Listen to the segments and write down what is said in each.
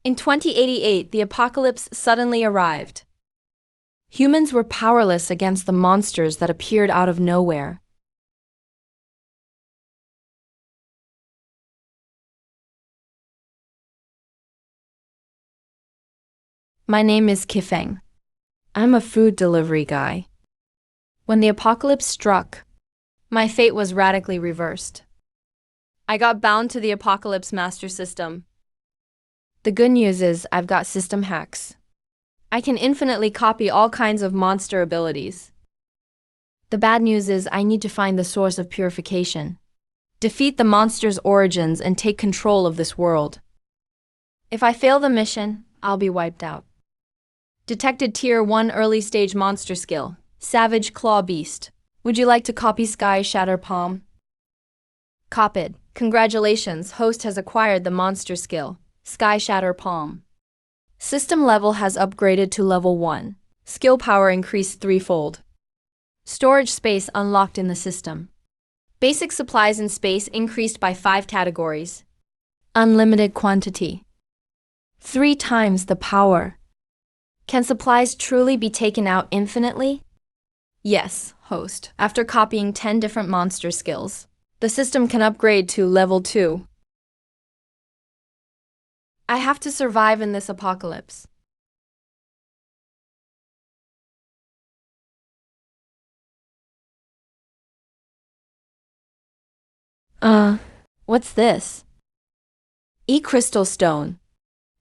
In 2088, the apocalypse suddenly arrived. Humans were powerless against the monsters that appeared out of nowhere. My name is Kifeng. I'm a food delivery guy. When the apocalypse struck, my fate was radically reversed. I got bound to the apocalypse master system. The good news is I've got system hacks. I can infinitely copy all kinds of monster abilities. The bad news is I need to find the source of purification, defeat the monster's origins, and take control of this world. If I fail the mission, I'll be wiped out. Detected Tier 1 Early Stage Monster Skill, Savage Claw Beast. Would you like to copy Sky Shatter Palm? Copied. Congratulations, host has acquired the monster skill, Sky Shatter Palm. System level has upgraded to level 1. Skill power increased threefold. Storage space unlocked in the system. Basic supplies in space increased by 5 categories. Unlimited quantity. 3 times the power. Can supplies truly be taken out infinitely? Yes, host. After copying 10 different monster skills, the system can upgrade to level 2. I have to survive in this apocalypse. What's this? E-crystal stone.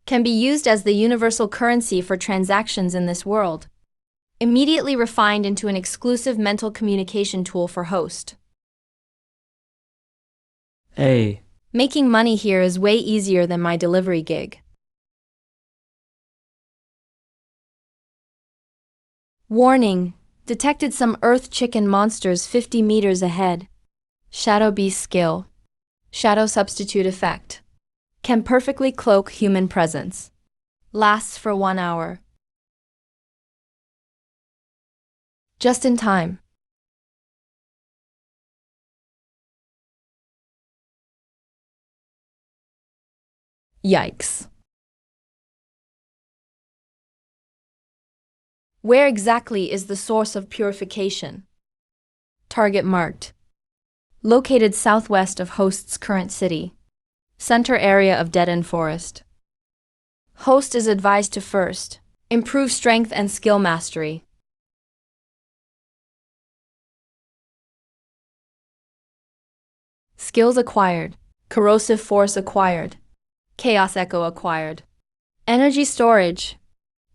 Can be used as the universal currency for transactions in this world. Immediately refined into an exclusive mental communication tool for host. Hey. Making money here is way easier than my delivery gig. Warning! Detected some earth chicken monsters 50 meters ahead. Shadow Beast skill. Shadow substitute effect. Can perfectly cloak human presence. Lasts for 1 hour. Just in time. Yikes. Where exactly is the source of purification? Target marked. Located southwest of host's current city. Center area of dead-end forest. Host is advised to first improve strength and skill mastery. Skills acquired. Corrosive force acquired. Chaos echo acquired. Energy storage.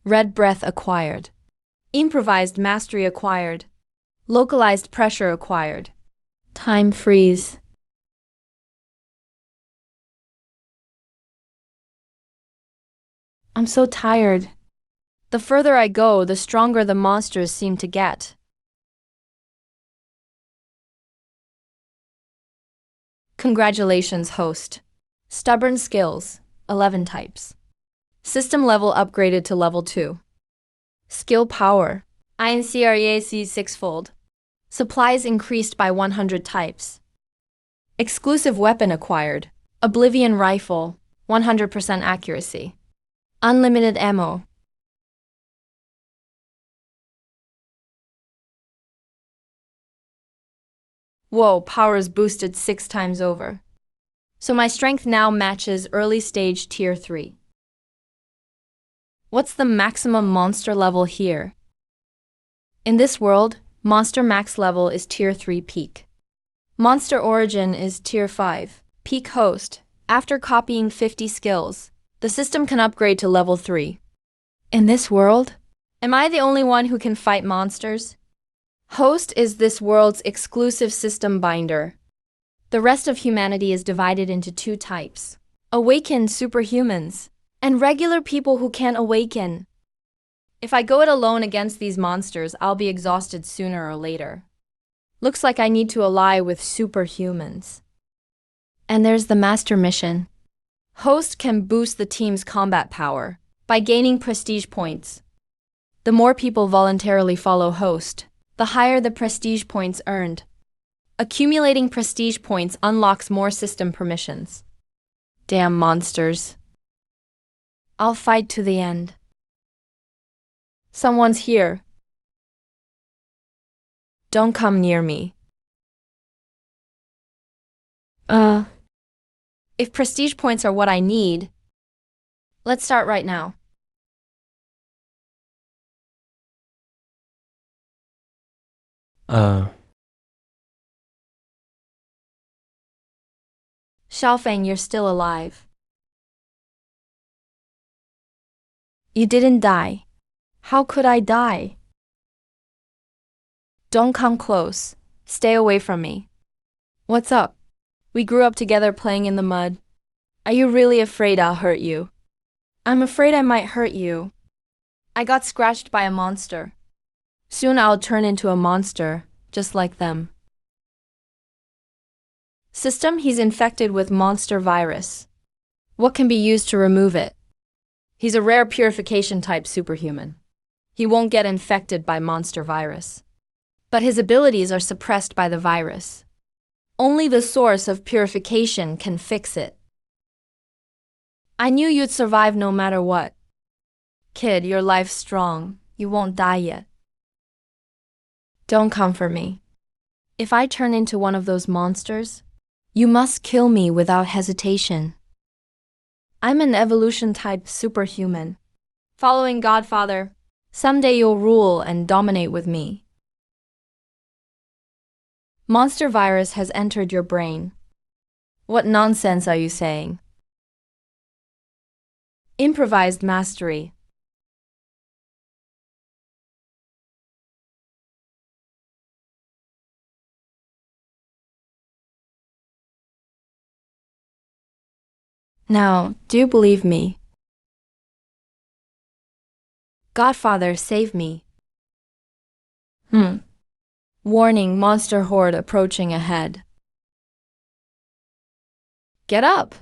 Red breath acquired. Improvised mastery acquired. Localized pressure acquired. Time freeze. I'm so tired. The further I go, the stronger the monsters seem to get. Congratulations, host. Stubborn skills, 11 types. System level upgraded to level 2. Skill power, INCREAC 6-fold. Supplies increased by 100 types. Exclusive weapon acquired, Oblivion Rifle, 100% accuracy. Unlimited ammo. Whoa, power is boosted 6 times over. So my strength now matches early stage tier 3. What's the maximum monster level here? In this world, monster max level is tier 3 peak. Monster origin is tier 5, peak host. After copying 50 skills, the system can upgrade to level 3. In this world, am I the only one who can fight monsters? Host is this world's exclusive system binder. The rest of humanity is divided into 2 types: awakened superhumans and regular people who can't awaken. If I go it alone against these monsters, I'll be exhausted sooner or later. Looks like I need to ally with superhumans. And there's the master mission. Host can boost the team's combat power by gaining prestige points. The more people voluntarily follow host, the higher the prestige points earned. Accumulating prestige points unlocks more system permissions. Damn monsters. I'll fight to the end. Someone's here. Don't come near me. If prestige points are what I need, let's start right now. Xiaofeng, you're still alive. You didn't die. How could I die? Don't come close. Stay away from me. What's up? We grew up together playing in the mud. Are you really afraid I'll hurt you? I'm afraid I might hurt you. I got scratched by a monster. Soon I'll turn into a monster, just like them. System, he's infected with monster virus. What can be used to remove it? He's a rare purification type superhuman. He won't get infected by monster virus. But his abilities are suppressed by the virus. Only the source of purification can fix it. I knew you'd survive no matter what. Kid, your life's strong. You won't die yet. Don't come for me. If I turn into one of those monsters, you must kill me without hesitation. I'm an evolution-type superhuman. Following Godfather, someday you'll rule and dominate with me. Monster virus has entered your brain. What nonsense are you saying? Improvised mastery. Now, do you believe me? Godfather, save me. Warning, monster horde approaching ahead. Get up!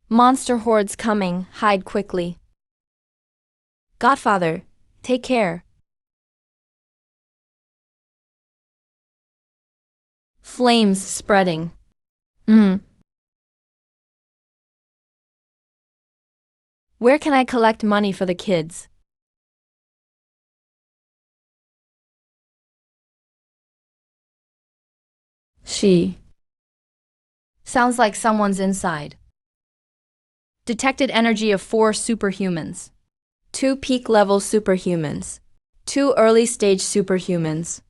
Monster horde's coming, hide quickly. Godfather, take care. Flames spreading. Where can I collect money for the kids? She. Sounds like someone's inside. Detected energy of 4 superhumans. 2 peak-level superhumans. 2 early-stage superhumans.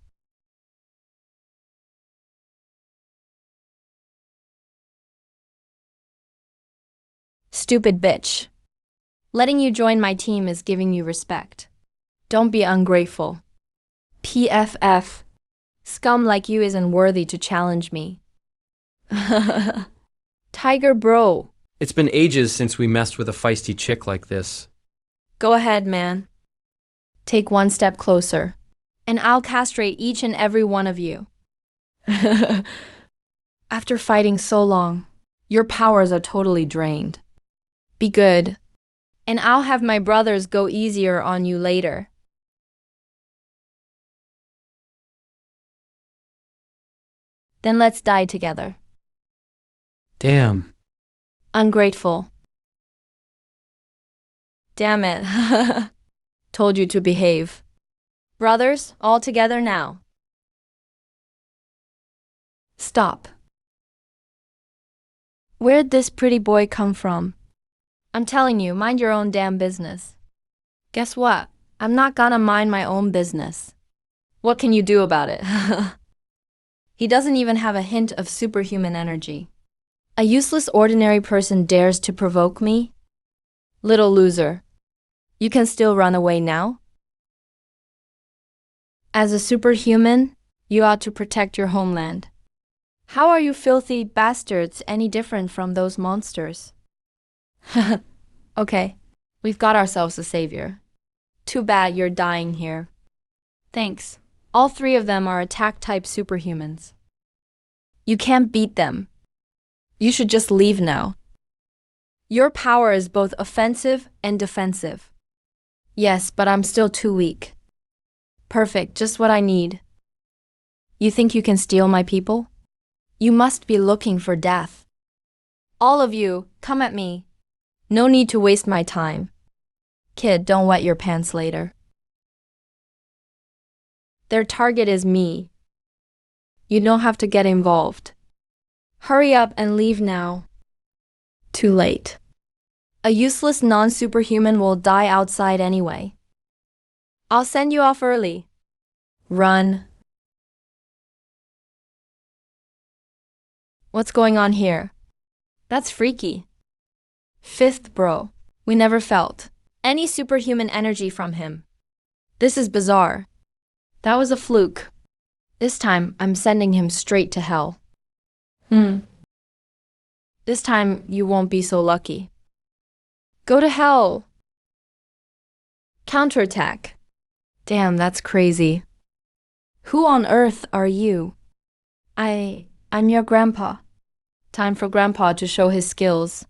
Stupid bitch. Letting you join my team is giving you respect. Don't be ungrateful. PFF. Scum like you isn't worthy to challenge me. Tiger bro. It's been ages since we messed with a feisty chick like this. Go ahead, man. Take 1 step closer, and I'll castrate each and every one of you. After fighting so long, your powers are totally drained. Be good, and I'll have my brothers go easier on you later. Then let's die together. Damn. Ungrateful. Damn it. Told you to behave. Brothers, all together now. Stop. Where'd this pretty boy come from? I'm telling you, mind your own damn business. Guess what? I'm not gonna mind my own business. What can you do about it? He doesn't even have a hint of superhuman energy. A useless ordinary person dares to provoke me? Little loser. You can still run away now? As a superhuman, you ought to protect your homeland. How are you filthy bastards any different from those monsters? Okay, we've got ourselves a savior. Too bad you're dying here. Thanks. All 3 of them are attack-type superhumans. You can't beat them. You should just leave now. Your power is both offensive and defensive. Yes, but I'm still too weak. Perfect, just what I need. You think you can steal my people? You must be looking for death. All of you, come at me. No need to waste my time. Kid, don't wet your pants later. Their target is me. You don't have to get involved. Hurry up and leave now. Too late. A useless non-superhuman will die outside anyway. I'll send you off early. Run. What's going on here? That's freaky. Fifth bro. We never felt any superhuman energy from him. This is bizarre. That was a fluke. This time, I'm sending him straight to hell. This time, you won't be so lucky. Go to hell. Counterattack. Damn, that's crazy. Who on earth are you? I'm your grandpa. Time for grandpa to show his skills.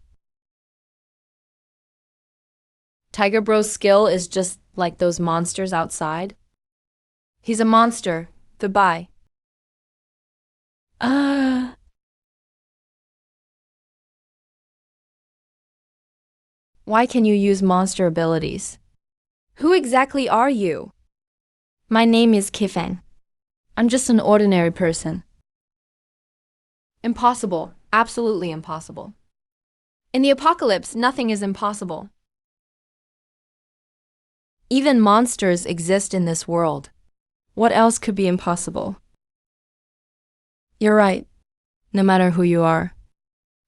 Tiger Bro's skill is just like those monsters outside. He's a monster. Goodbye. Why can you use monster abilities? Who exactly are you? My name is Kifeng. I'm just an ordinary person. Impossible. Absolutely impossible. In the apocalypse, nothing is impossible. Even monsters exist in this world. What else could be impossible? You're right. No matter who you are.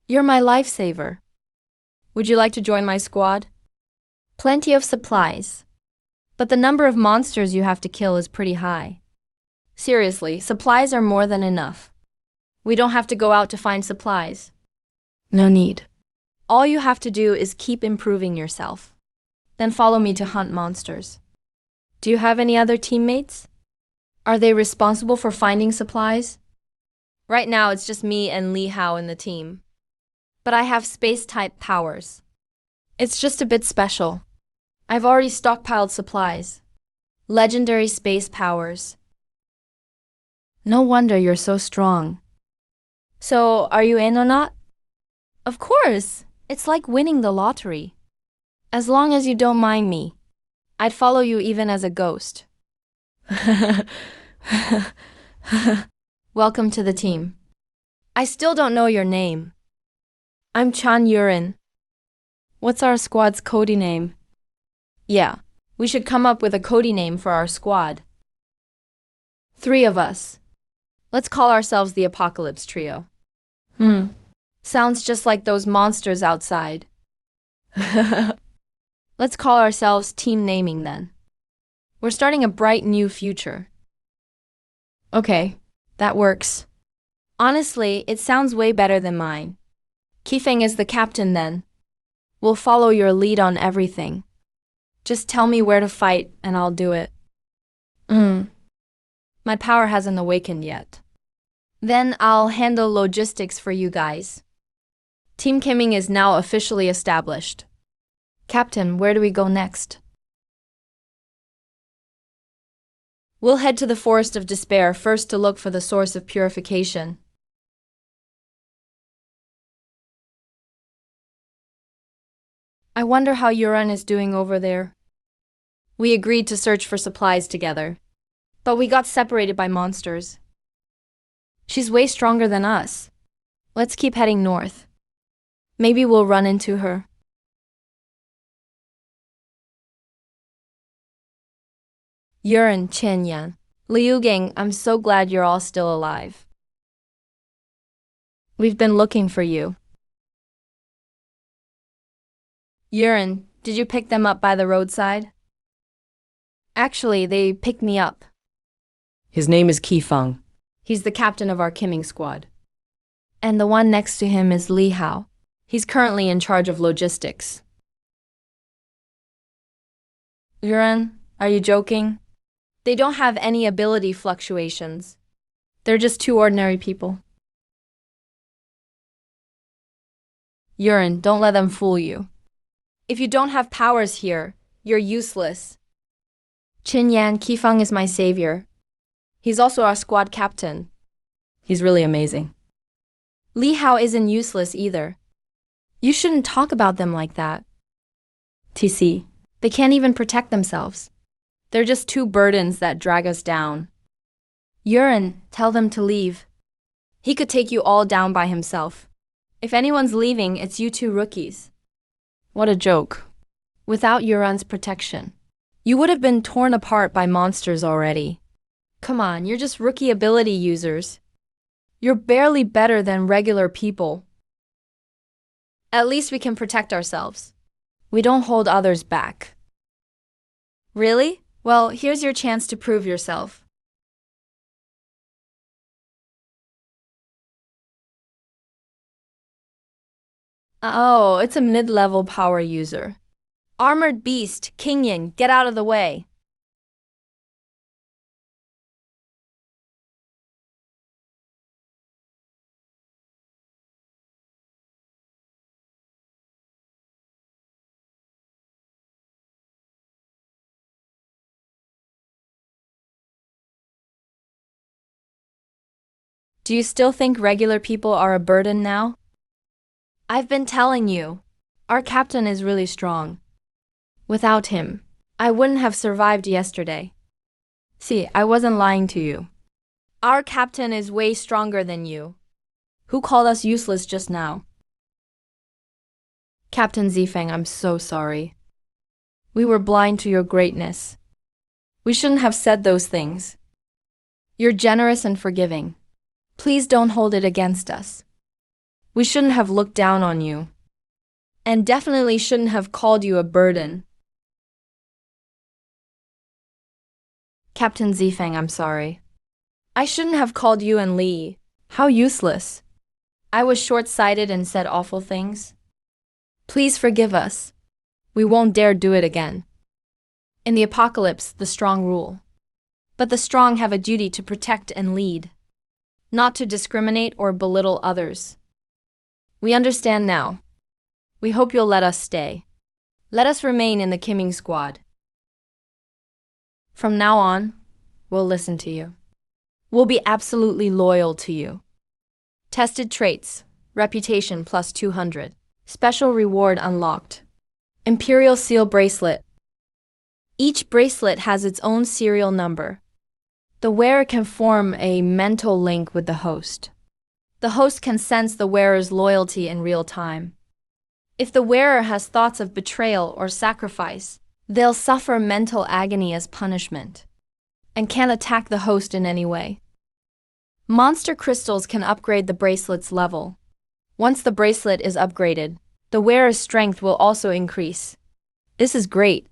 You're my lifesaver. Would you like to join my squad? Plenty of supplies. But the number of monsters you have to kill is pretty high. Seriously, supplies are more than enough. We don't have to go out to find supplies. No need. All you have to do is keep improving yourself. Then follow me to hunt monsters. Do you have any other teammates? Are they responsible for finding supplies? Right now, it's just me and Li Hao in the team. But I have space-type powers. It's just a bit special. I've already stockpiled supplies. Legendary space powers. No wonder you're so strong. So, are you in or not? Of course! It's like winning the lottery. As long as you don't mind me, I'd follow you even as a ghost. Welcome to the team. I still don't know your name. I'm Chan Yurin. What's our squad's code name? Yeah, we should come up with a code name for our squad. 3 of us. Let's call ourselves the Apocalypse Trio. Sounds just like those monsters outside. Let's call ourselves Team Naming then. We're starting a bright new future. Okay, that works. Honestly, it sounds way better than mine. Kifeng is the captain then. We'll follow your lead on everything. Just tell me where to fight and I'll do it. My power hasn't awakened yet. Then I'll handle logistics for you guys. Team Kimming is now officially established. Captain, where do we go next? We'll head to the Forest of Despair first to look for the source of purification. I wonder how Yuran is doing over there. We agreed to search for supplies together, but we got separated by monsters. She's way stronger than us. Let's keep heading north. Maybe we'll run into her. Yuran, Chen Yan, Liu Gang, I'm so glad you're all still alive. We've been looking for you. Yuran, did you pick them up by the roadside? Actually, they picked me up. His name is Kifeng. He's the captain of our Kimming squad. And the one next to him is Li Hao. He's currently in charge of logistics. Yuran, are you joking? They don't have any ability fluctuations. They're just 2 ordinary people. Yuran, don't let them fool you. If you don't have powers here, you're useless. Qin Yan, Kifeng is my savior. He's also our squad captain. He's really amazing. Li Hao isn't useless either. You shouldn't talk about them like that. TC. They can't even protect themselves. They're just two burdens that drag us down. Urine, tell them to leave. He could take you all down by himself. If anyone's leaving, it's you two rookies. What a joke. Without Urine's protection, you would have been torn apart by monsters already. Come on, you're just rookie ability users. You're barely better than regular people. At least we can protect ourselves. We don't hold others back. Really? Well, here's your chance to prove yourself. Oh, it's a mid-level power user. Armored Beast, Kingyun, get out of the way. Do you still think regular people are a burden now? I've been telling you, our captain is really strong. Without him, I wouldn't have survived yesterday. See, I wasn't lying to you. Our captain is way stronger than you. Who called us useless just now? Captain Zifeng, I'm so sorry. We were blind to your greatness. We shouldn't have said those things. You're generous and forgiving. Please don't hold it against us. We shouldn't have looked down on you. And definitely shouldn't have called you a burden. Captain Zifeng, I'm sorry. I shouldn't have called you and Li. How useless. I was short-sighted and said awful things. Please forgive us. We won't dare do it again. In the apocalypse, the strong rule. But the strong have a duty to protect and lead, not to discriminate or belittle others. We understand now. We hope you'll let us stay. Let us remain in the Kimming squad. From now on, we'll listen to you. We'll be absolutely loyal to you. Tested traits, reputation plus 200. Special reward unlocked. Imperial Seal Bracelet. Each bracelet has its own serial number. The wearer can form a mental link with the host. The host can sense the wearer's loyalty in real time. If the wearer has thoughts of betrayal or sacrifice, they'll suffer mental agony as punishment and can't attack the host in any way. Monster crystals can upgrade the bracelet's level. Once the bracelet is upgraded, the wearer's strength will also increase. This is great.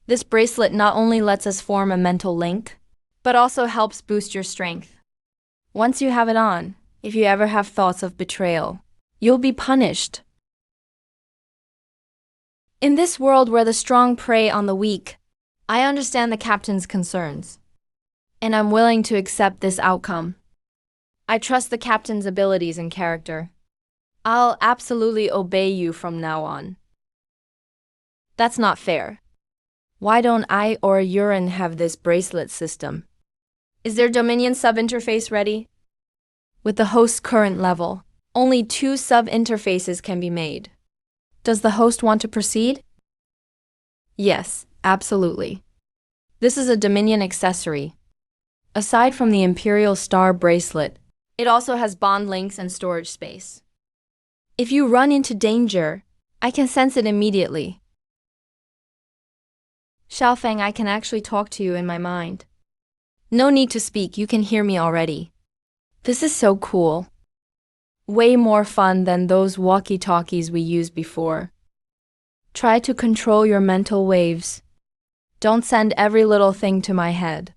This bracelet not only lets us form a mental link, but also helps boost your strength. Once you have it on, if you ever have thoughts of betrayal, you'll be punished. In this world where the strong prey on the weak, I understand the captain's concerns, and I'm willing to accept this outcome. I trust the captain's abilities and character. I'll absolutely obey you from now on. That's not fair. Why don't I or Urine have this bracelet system? Is their Dominion sub-interface ready? With the host's current level, only 2 sub-interfaces can be made. Does the host want to proceed? Yes, absolutely. This is a Dominion accessory. Aside from the Imperial Star bracelet, it also has bond links and storage space. If you run into danger, I can sense it immediately. Xiaofeng, I can actually talk to you in my mind. No need to speak, you can hear me already. This is so cool. Way more fun than those walkie-talkies we used before. Try to control your mental waves. Don't send every little thing to my head.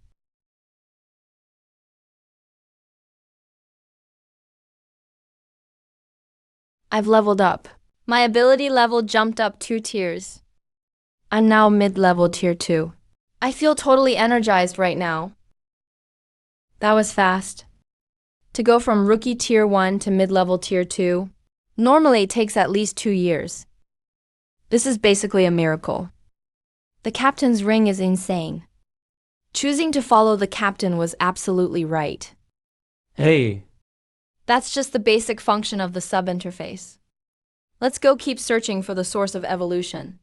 I've leveled up. My ability level jumped up 2 tiers. I'm now mid-level tier 2. I feel totally energized right now. That was fast. To go from rookie tier 1 to mid-level tier 2, normally it takes at least 2 years. This is basically a miracle. The captain's ring is insane. Choosing to follow the captain was absolutely right. Hey, That's just the basic function of the sub-interface. Let's go keep searching for the source of evolution.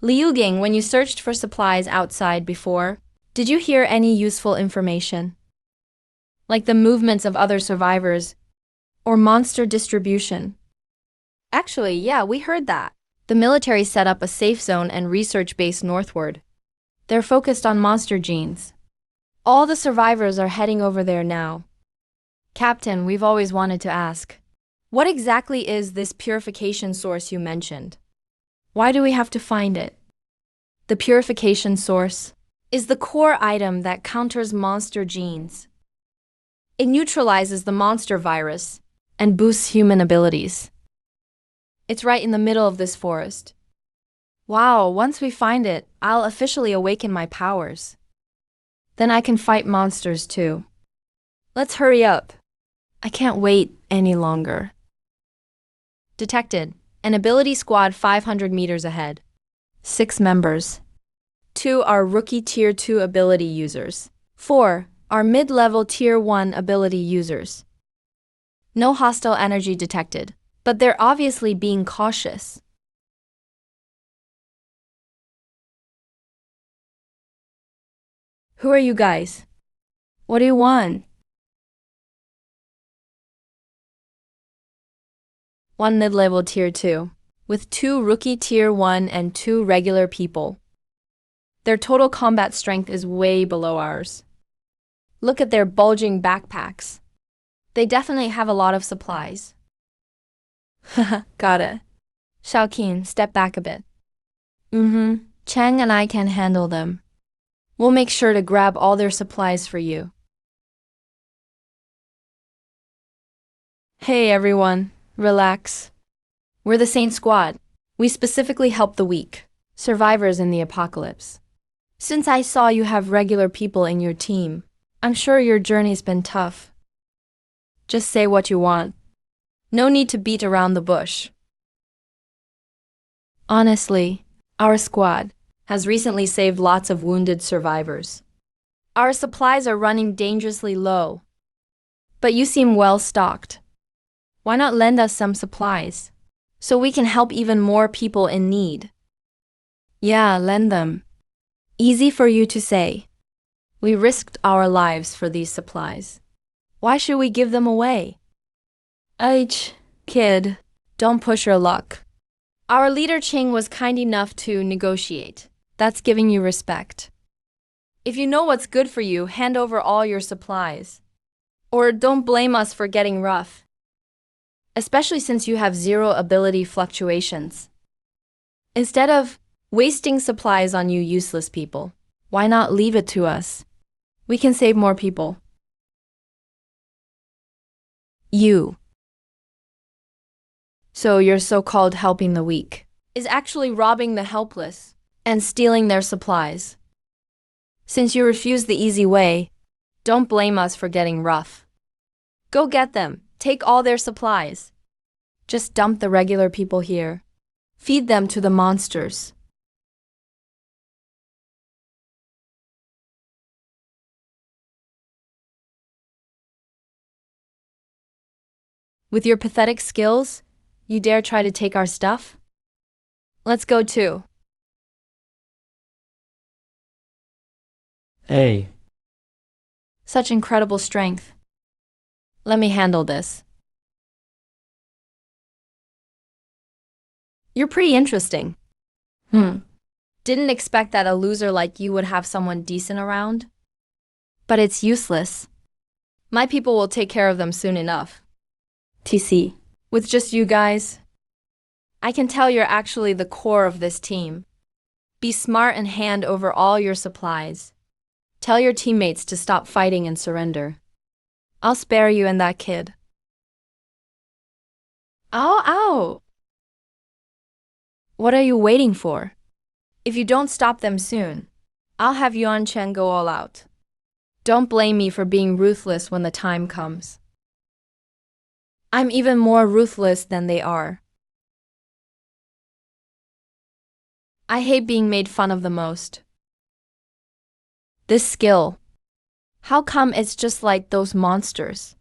Liu Ging, when you searched for supplies outside before, did you hear any useful information? Like the movements of other survivors or monster distribution? Actually, yeah, we heard that. The military set up a safe zone and research base northward. They're focused on monster genes. All the survivors are heading over there now. Captain, we've always wanted to ask, what exactly is this purification source you mentioned? Why do we have to find it? The purification source is the core item that counters monster genes. It neutralizes the monster virus and boosts human abilities. It's right in the middle of this forest. Wow, once we find it, I'll officially awaken my powers. Then I can fight monsters too. Let's hurry up. I can't wait any longer. Detected. An ability squad 500 meters ahead. 6 members. 2 are rookie tier 2 ability users. 4 are mid-level tier 1 ability users. No hostile energy detected, but they're obviously being cautious. Who are you guys? What do you want? 1 mid-level tier 2, with 2 rookie tier 1 and 2 regular people. Their total combat strength is way below ours. Look at their bulging backpacks. They definitely have a lot of supplies. Haha, got it. Xiaoqin, step back a bit. Chang and I can handle them. We'll make sure to grab all their supplies for you. Hey everyone, relax. We're the Saint Squad. We specifically help the weak, survivors in the apocalypse. Since I saw you have regular people in your team, I'm sure your journey's been tough. Just say what you want. No need to beat around the bush. Honestly, our squad has recently saved lots of wounded survivors. Our supplies are running dangerously low. But you seem well stocked. Why not lend us some supplies, so we can help even more people in need? Yeah, lend them. Easy for you to say. We risked our lives for these supplies. Why should we give them away? Kid, don't push your luck. Our leader Ching was kind enough to negotiate. That's giving you respect. If you know what's good for you, hand over all your supplies. Or don't blame us for getting rough. Especially since you have 0 ability fluctuations. Instead of wasting supplies on you useless people, why not leave it to us? We can save more people. You. So your so-called helping the weak is actually robbing the helpless and stealing their supplies. Since you refuse the easy way, don't blame us for getting rough. Go get them. Take all their supplies. Just dump the regular people here. Feed them to the monsters. With your pathetic skills, you dare try to take our stuff? Let's go too. Hey, Such incredible strength. Let me handle this. You're pretty interesting. Didn't expect that a loser like you would have someone decent around. But it's useless. My people will take care of them soon enough. TC. With just you guys, I can tell you're actually the core of this team. Be smart and hand over all your supplies. Tell your teammates to stop fighting and surrender. I'll spare you and that kid. Ow! What are you waiting for? If you don't stop them soon, I'll have Yuan Chen go all out. Don't blame me for being ruthless when the time comes. I'm even more ruthless than they are. I hate being made fun of the most. This skill. How come it's just like those monsters?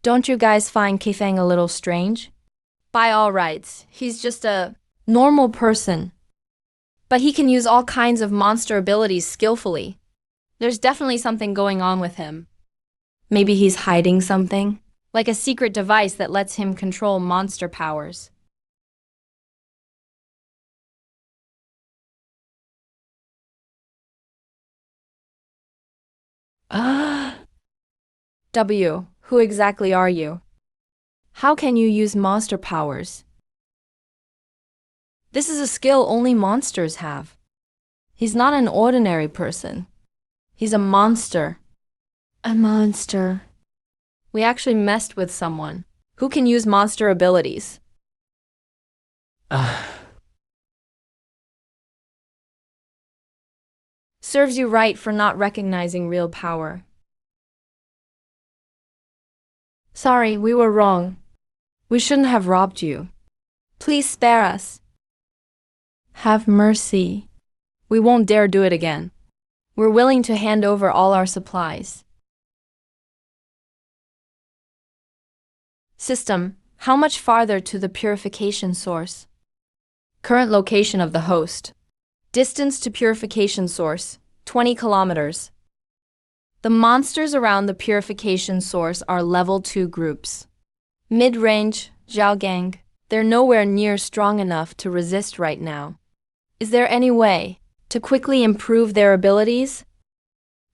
Don't you guys find Kifeng a little strange? By all rights, he's just a normal person. But he can use all kinds of monster abilities skillfully. There's definitely something going on with him. Maybe he's hiding something, like a secret device that lets him control monster powers. Who exactly are you? How can you use monster powers? This is a skill only monsters have. He's not an ordinary person. He's a monster. A monster. We actually messed with someone who can use monster abilities. Serves you right for not recognizing real power. Sorry, we were wrong. We shouldn't have robbed you. Please spare us. Have mercy. We won't dare do it again. We're willing to hand over all our supplies. System, how much farther to the purification source? Current location of the host. Distance to purification source, 20 kilometers. The monsters around the purification source are level 2 groups. Mid-range, Zhaogang, they're nowhere near strong enough to resist right now. Is there any way to quickly improve their abilities?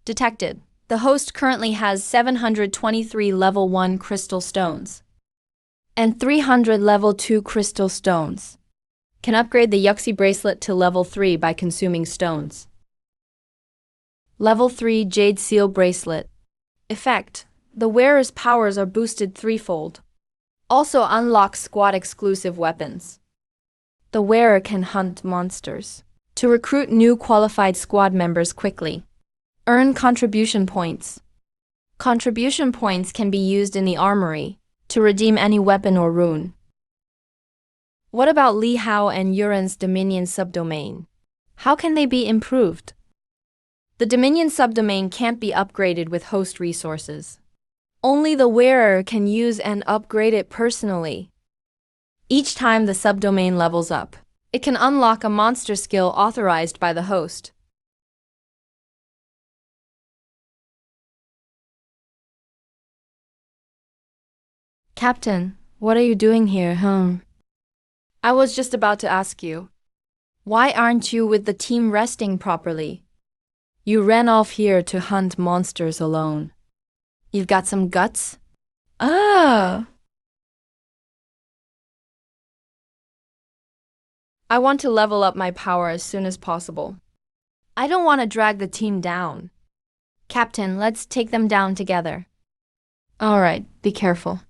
Detected. The host currently has 723 level 1 crystal stones and 300 level 2 crystal stones. Can upgrade the Yuxi bracelet to level 3 by consuming stones. Level 3 Jade Seal Bracelet. Effect. The wearer's powers are boosted threefold. Also unlocks squad exclusive weapons. The wearer can hunt monsters to recruit new qualified squad members quickly. Earn contribution points. Contribution points can be used in the armory to redeem any weapon or rune. What about Li Hao and Yuren's Dominion subdomain? How can they be improved? The Dominion subdomain can't be upgraded with host resources. Only the wearer can use and upgrade it personally. Each time the subdomain levels up, it can unlock a monster skill authorized by the host. Captain, what are you doing here, I was just about to ask you. Why aren't you with the team resting properly? You ran off here to hunt monsters alone. You've got some guts? I want to level up my power as soon as possible. I don't want to drag the team down. Captain, let's take them down together. All right, be careful.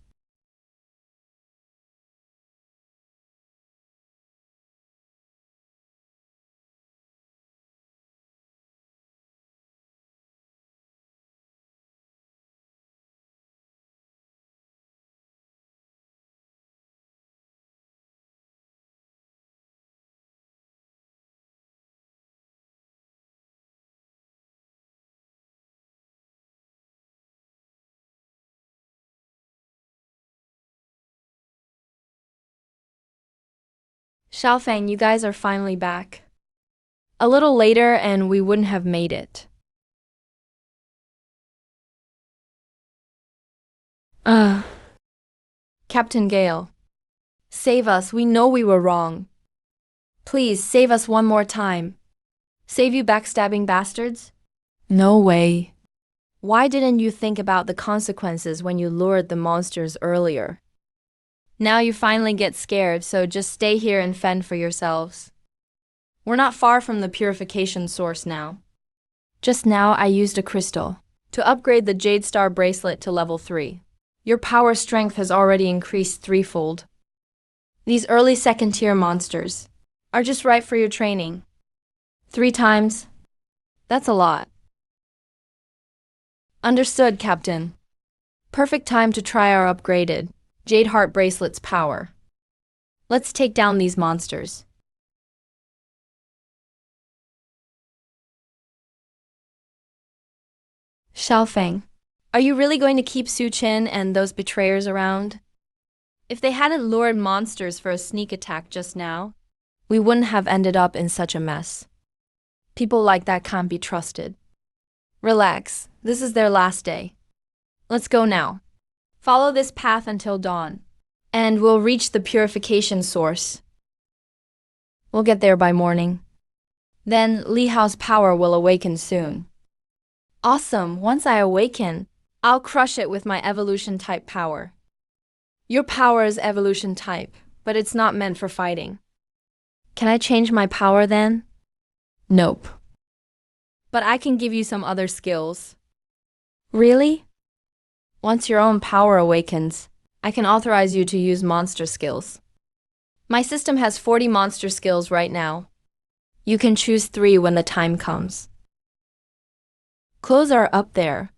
Xiaofeng, you guys are finally back. A little later and we wouldn't have made it. Captain Gale. Save us, we know we were wrong. Please, save us one more time. Save you backstabbing bastards? No way. Why didn't you think about the consequences when you lured the monsters earlier? Now you finally get scared, so just stay here and fend for yourselves. We're not far from the purification source now. Just now I used a crystal to upgrade the Jade Star bracelet to level 3. Your power strength has already increased threefold. These early second-tier monsters are just right for your training. 3 times? That's a lot. Understood, Captain. Perfect time to try our upgraded Jade Heart Bracelet's power. Let's take down these monsters. Xiaofeng, Are you really going to keep Su Chin and those betrayers around? If they hadn't lured monsters for a sneak attack just now, we wouldn't have ended up in such a mess. People like that can't be trusted. Relax, this is their last day. Let's go now. Follow this path until dawn, and we'll reach the purification source. We'll get there by morning. Then Li Hao's power will awaken soon. Awesome, once I awaken, I'll crush it with my evolution type power. Your power is evolution type, but it's not meant for fighting. Can I change my power then? Nope. But I can give you some other skills. Really? Once your own power awakens, I can authorize you to use monster skills. My system has 40 monster skills right now. You can choose 3 when the time comes. Clothes are up there.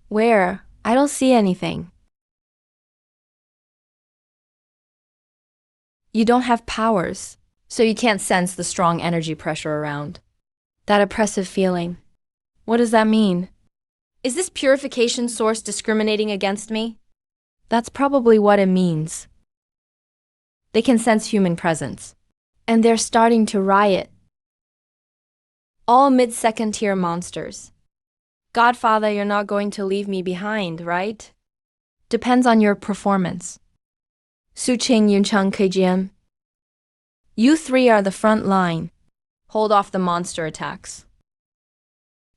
Where? I don't see anything. You don't have powers, so you can't sense the strong energy pressure around. That oppressive feeling. What does that mean? Is this purification source discriminating against me? That's probably what it means. They can sense human presence, and they're starting to riot. All mid-second tier monsters. Godfather, you're not going to leave me behind, right? Depends on your performance. Su Qing Yuncheng KGM. You 3 are the front line. Hold off the monster attacks.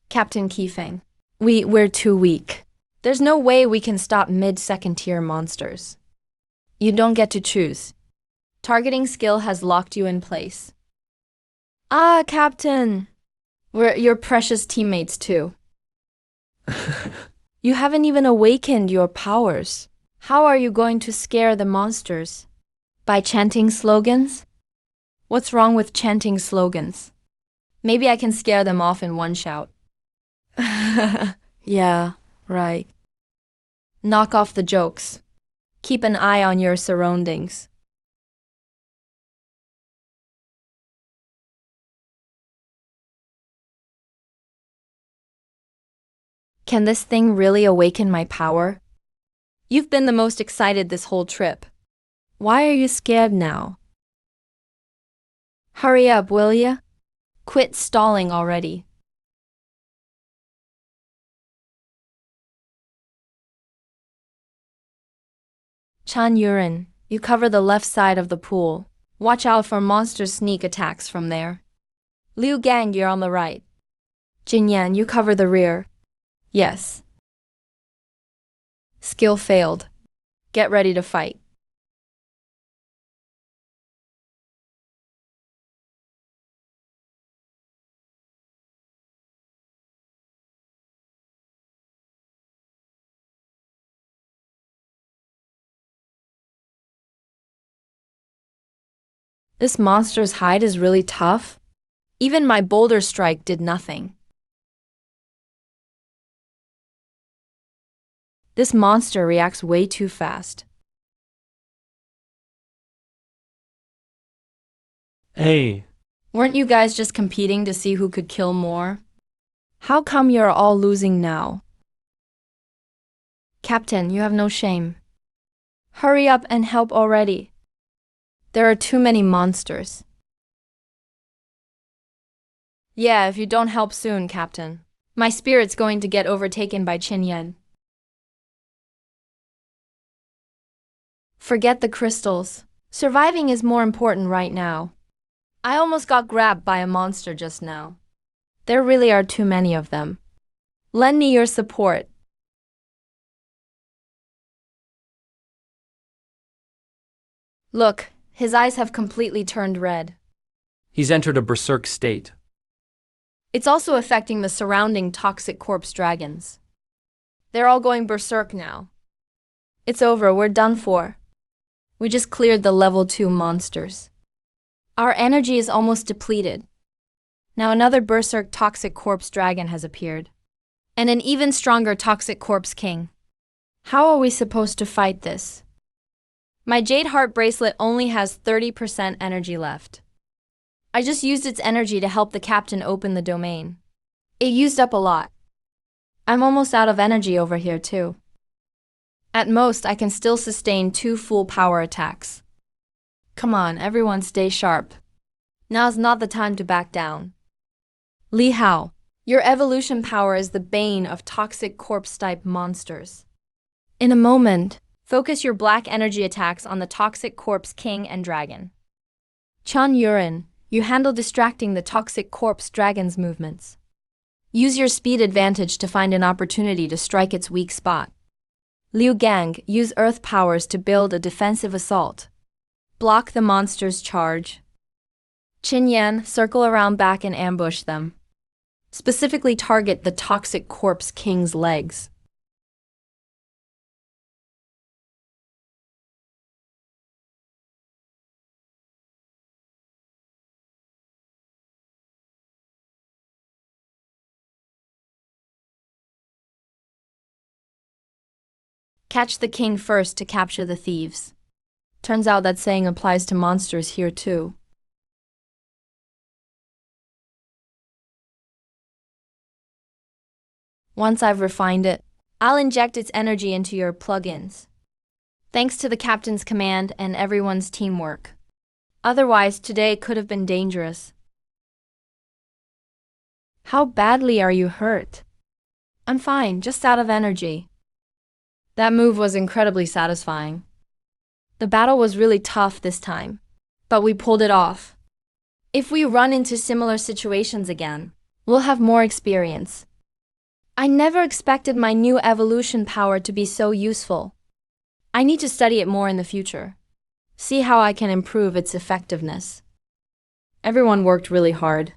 Captain Qifeng. We're too weak. There's no way we can stop mid-second tier monsters. You don't get to choose. Targeting skill has locked you in place. Ah, Captain! We're your precious teammates too. You haven't even awakened your powers. How are you going to scare the monsters? By chanting slogans? What's wrong with chanting slogans? Maybe I can scare them off in one shout. Yeah, right. Knock off the jokes. Keep an eye on your surroundings. Can this thing really awaken my power? You've been the most excited this whole trip. Why are you scared now? Hurry up, will ya? Quit stalling already. Chan Yurin, you cover the left side of the pool. Watch out for monster sneak attacks from there. Liu Gang, you're on the right. Jin Yan, you cover the rear. Yes. Skill failed. Get ready to fight. This monster's hide is really tough. Even my boulder strike did nothing. This monster reacts way too fast. Hey, Weren't you guys just competing to see who could kill more? How come you're all losing now? Captain, you have no shame. Hurry up and help already. There are too many monsters. Yeah, if you don't help soon, Captain. My spirit's going to get overtaken by Qin Yan. Forget the crystals. Surviving is more important right now. I almost got grabbed by a monster just now. There really are too many of them. Lend me your support. Look, his eyes have completely turned red. he's entered a berserk state. It's also affecting the surrounding toxic corpse dragons. They're all going berserk now. It's over, we're done for. We just cleared the level 2 monsters. Our energy is almost depleted. Now another berserk toxic corpse dragon has appeared. And an even stronger toxic corpse king. How are we supposed to fight this? My Jade Heart bracelet only has 30% energy left. I just used its energy to help the captain open the domain. It used up a lot. I'm almost out of energy over here too. At most, I can still sustain 2 full power attacks. Come on, everyone stay sharp. Now's not the time to back down. Li Hao, your evolution power is the bane of toxic corpse-type monsters. In a moment, focus your black energy attacks on the toxic corpse king and dragon. Chan Yurin, you handle distracting the toxic corpse dragon's movements. Use your speed advantage to find an opportunity to strike its weak spot. Liu Gang, use earth powers to build a defensive assault. Block the monster's charge. Qin Yan, circle around back and ambush them. Specifically target the toxic corpse king's legs. Catch the king first to capture the thieves. Turns out that saying applies to monsters here too. Once I've refined it, I'll inject its energy into your plugins. Thanks to the captain's command and everyone's teamwork. Otherwise, today could have been dangerous. How badly are you hurt? I'm fine, just out of energy. That move was incredibly satisfying. The battle was really tough this time, but we pulled it off. If we run into similar situations again, we'll have more experience. I never expected my new evolution power to be so useful. I need to study it more in the future. See how I can improve its effectiveness. Everyone worked really hard.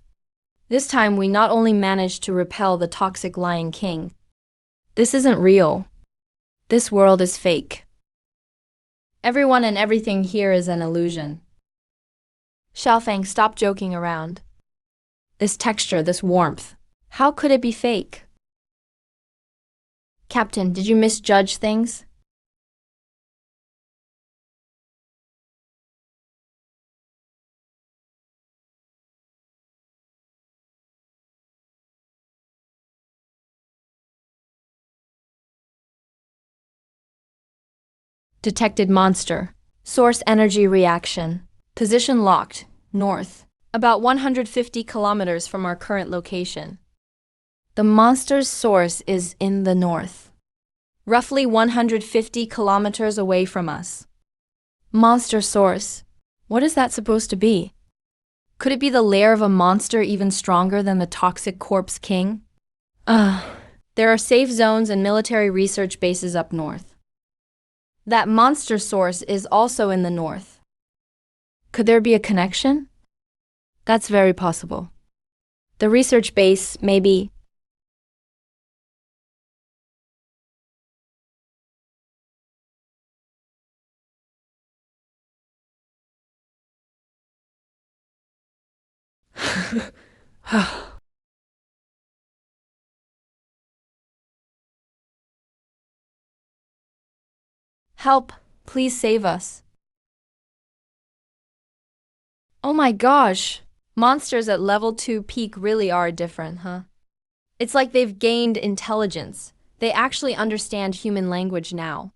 This time we not only managed to repel the toxic Lion King. This isn't real. This world is fake. Everyone and everything here is an illusion. Xiaofeng, stop joking around. This texture, this warmth, how could it be fake? Captain, did you misjudge things? Detected monster. Source energy reaction. Position locked. North. About 150 kilometers from our current location. The monster's source is in the north. Roughly 150 kilometers away from us. Monster source. What is that supposed to be? Could it be the lair of a monster even stronger than the toxic corpse king? There are safe zones and military research bases up north. That monster source is also in the north. Could there be a connection? That's very possible. The research base may be. Help, please save us. Oh my gosh, monsters at level 2 peak really are different, huh? It's like they've gained intelligence. They actually understand human language now.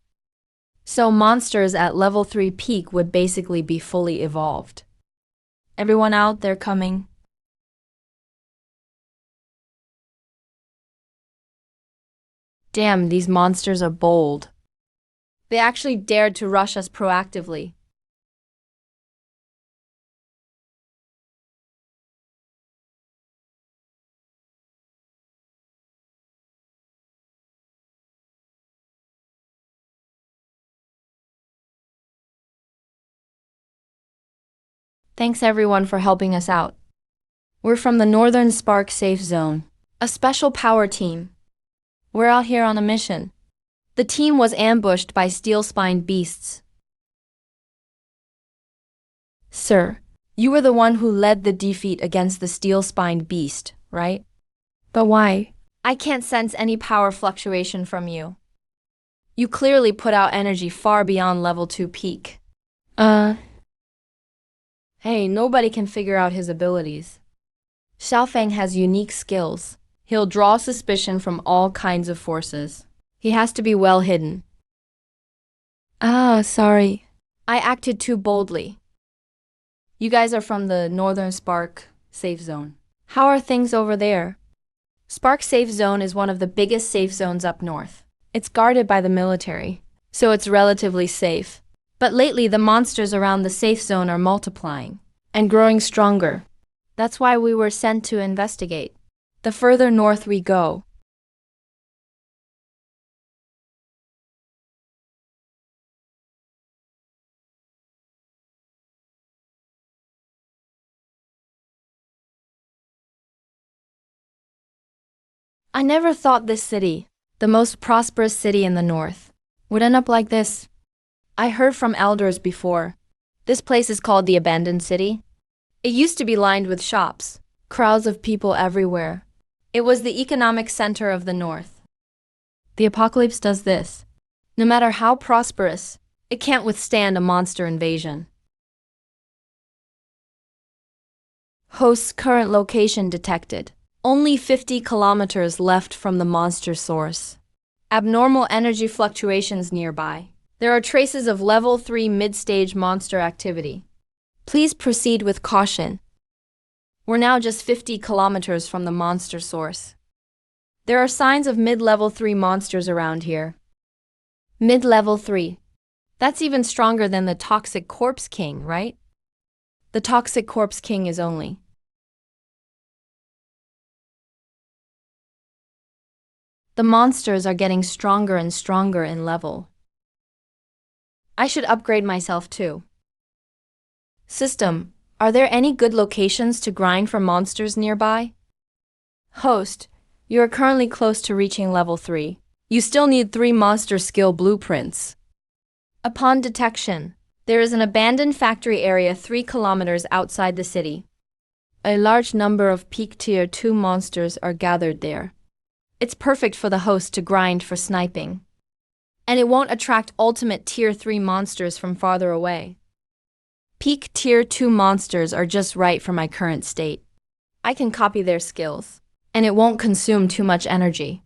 So monsters at level 3 peak would basically be fully evolved. Everyone out, they're coming. Damn, these monsters are bold. They actually dared to rush us proactively. Thanks everyone for helping us out. We're from the Northern Spark Safe Zone, a special power team. We're out here on a mission. The team was ambushed by steel-spined beasts. Sir, you were the one who led the defeat against the steel-spined beast, right? But why? I can't sense any power fluctuation from you. You clearly put out energy far beyond level 2 peak. Hey, nobody can figure out his abilities. Xiaofeng has unique skills. He'll draw suspicion from all kinds of forces. He has to be well hidden. Sorry. I acted too boldly. You guys are from the Northern Spark safe zone. How are things over there? Spark safe zone is one of the biggest safe zones up north. It's guarded by the military, so it's relatively safe. But lately the monsters around the safe zone are multiplying and growing stronger. That's why we were sent to investigate. The further north we go, I never thought this city, the most prosperous city in the north, would end up like this. I heard from elders before. This place is called the Abandoned City. It used to be lined with shops, crowds of people everywhere. It was the economic center of the north. The apocalypse does this. No matter how prosperous, it can't withstand a monster invasion. Host's current location detected. Only 50 kilometers left from the monster source. Abnormal energy fluctuations nearby. There are traces of level 3 mid-stage monster activity. Please proceed with caution. We're now just 50 kilometers from the monster source. There are signs of mid-level 3 monsters around here. Mid-level 3. That's even stronger than the Toxic Corpse King, right? The Toxic Corpse King is only. The monsters are getting stronger and stronger in level. I should upgrade myself too. System, are there any good locations to grind for monsters nearby? Host, you are currently close to reaching level 3. You still need 3 monster skill blueprints. Upon detection, there is an abandoned factory area 3 kilometers outside the city. A large number of peak tier 2 monsters are gathered there. It's perfect for the host to grind for sniping. And it won't attract ultimate tier 3 monsters from farther away. Peak tier 2 monsters are just right for my current state. I can copy their skills, and it won't consume too much energy.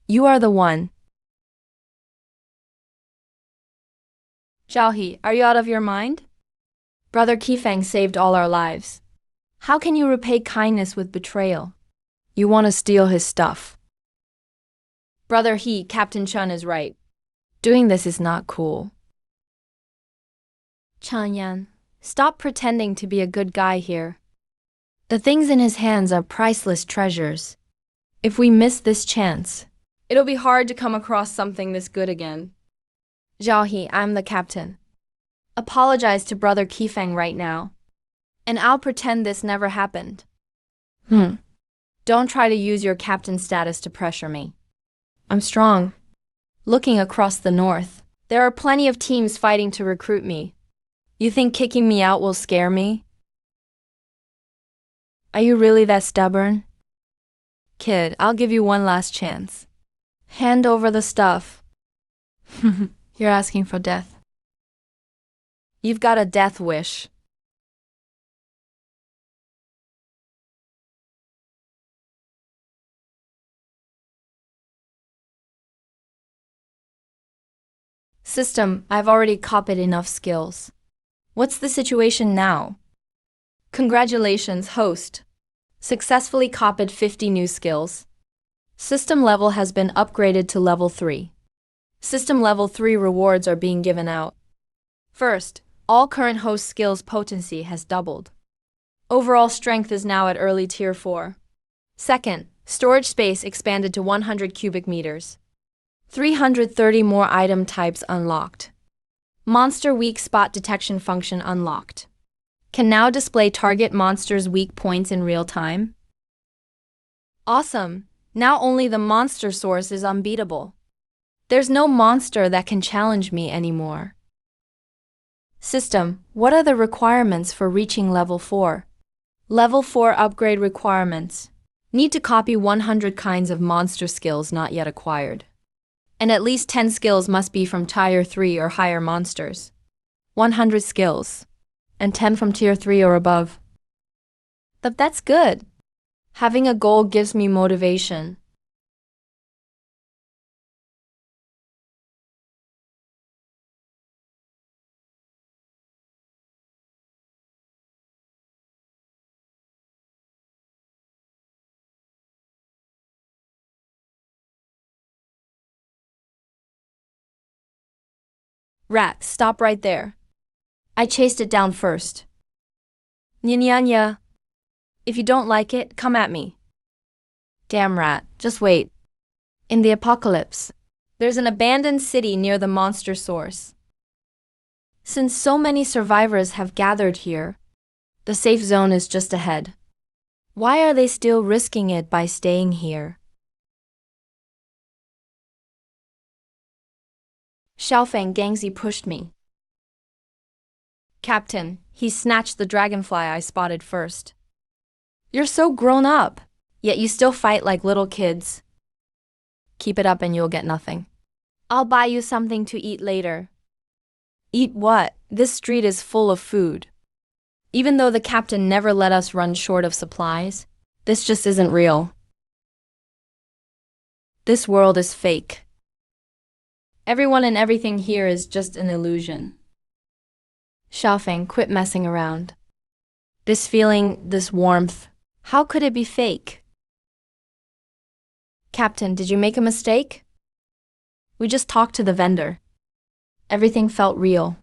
You are the one. Zhaohe, are you out of your mind? Brother Qifeng saved all our lives. How can you repay kindness with betrayal? You want to steal his stuff. Brother He, Captain Chun is right. Doing this is not cool. Chanyan, stop pretending to be a good guy here. The things in his hands are priceless treasures. If we miss this chance, it'll be hard to come across something this good again. Zhaohe, I'm the captain. Apologize to Brother Qifeng right now, and I'll pretend this never happened. Don't try to use your captain status to pressure me. I'm strong. Looking across the north, there are plenty of teams fighting to recruit me. You think kicking me out will scare me? Are you really that stubborn? Kid, I'll give you one last chance. Hand over the stuff. You're asking for death. You've got a death wish. System, I've already copied enough skills. What's the situation now? Congratulations, host. Successfully copied 50 new skills. System level has been upgraded to level 3. System level 3 rewards are being given out. First, all current host skills potency has doubled. Overall strength is now at early tier 4. Second, storage space expanded to 100 cubic meters. 330 more item types unlocked. Monster weak spot detection function unlocked. Can now display target monsters' weak points in real time. Awesome! Now only the monster source is unbeatable. There's no monster that can challenge me anymore. System, what are the requirements for reaching level 4? Level 4 upgrade requirements. Need to copy 100 kinds of monster skills not yet acquired. And at least 10 skills must be from Tier 3 or higher monsters. 100 skills. And 10 from Tier 3 or above. That's good. Having a goal gives me motivation. Rat, stop right there. I chased it down first. Nya. If you don't like it, come at me. Damn rat, just wait. In the apocalypse, there's an abandoned city near the monster source. Since so many survivors have gathered here, the safe zone is just ahead. Why are they still risking it by staying here? Xiaofeng Gangxi pushed me. Captain, he snatched the dragonfly I spotted first. You're so grown up, yet you still fight like little kids. Keep it up and you'll get nothing. I'll buy you something to eat later. Eat what? This street is full of food. Even though the captain never let us run short of supplies, this just isn't real. This world is fake. Everyone and everything here is just an illusion. Xiaofeng, quit messing around. This feeling, this warmth, how could it be fake? Captain, did you make a mistake? We just talked to the vendor. Everything felt real.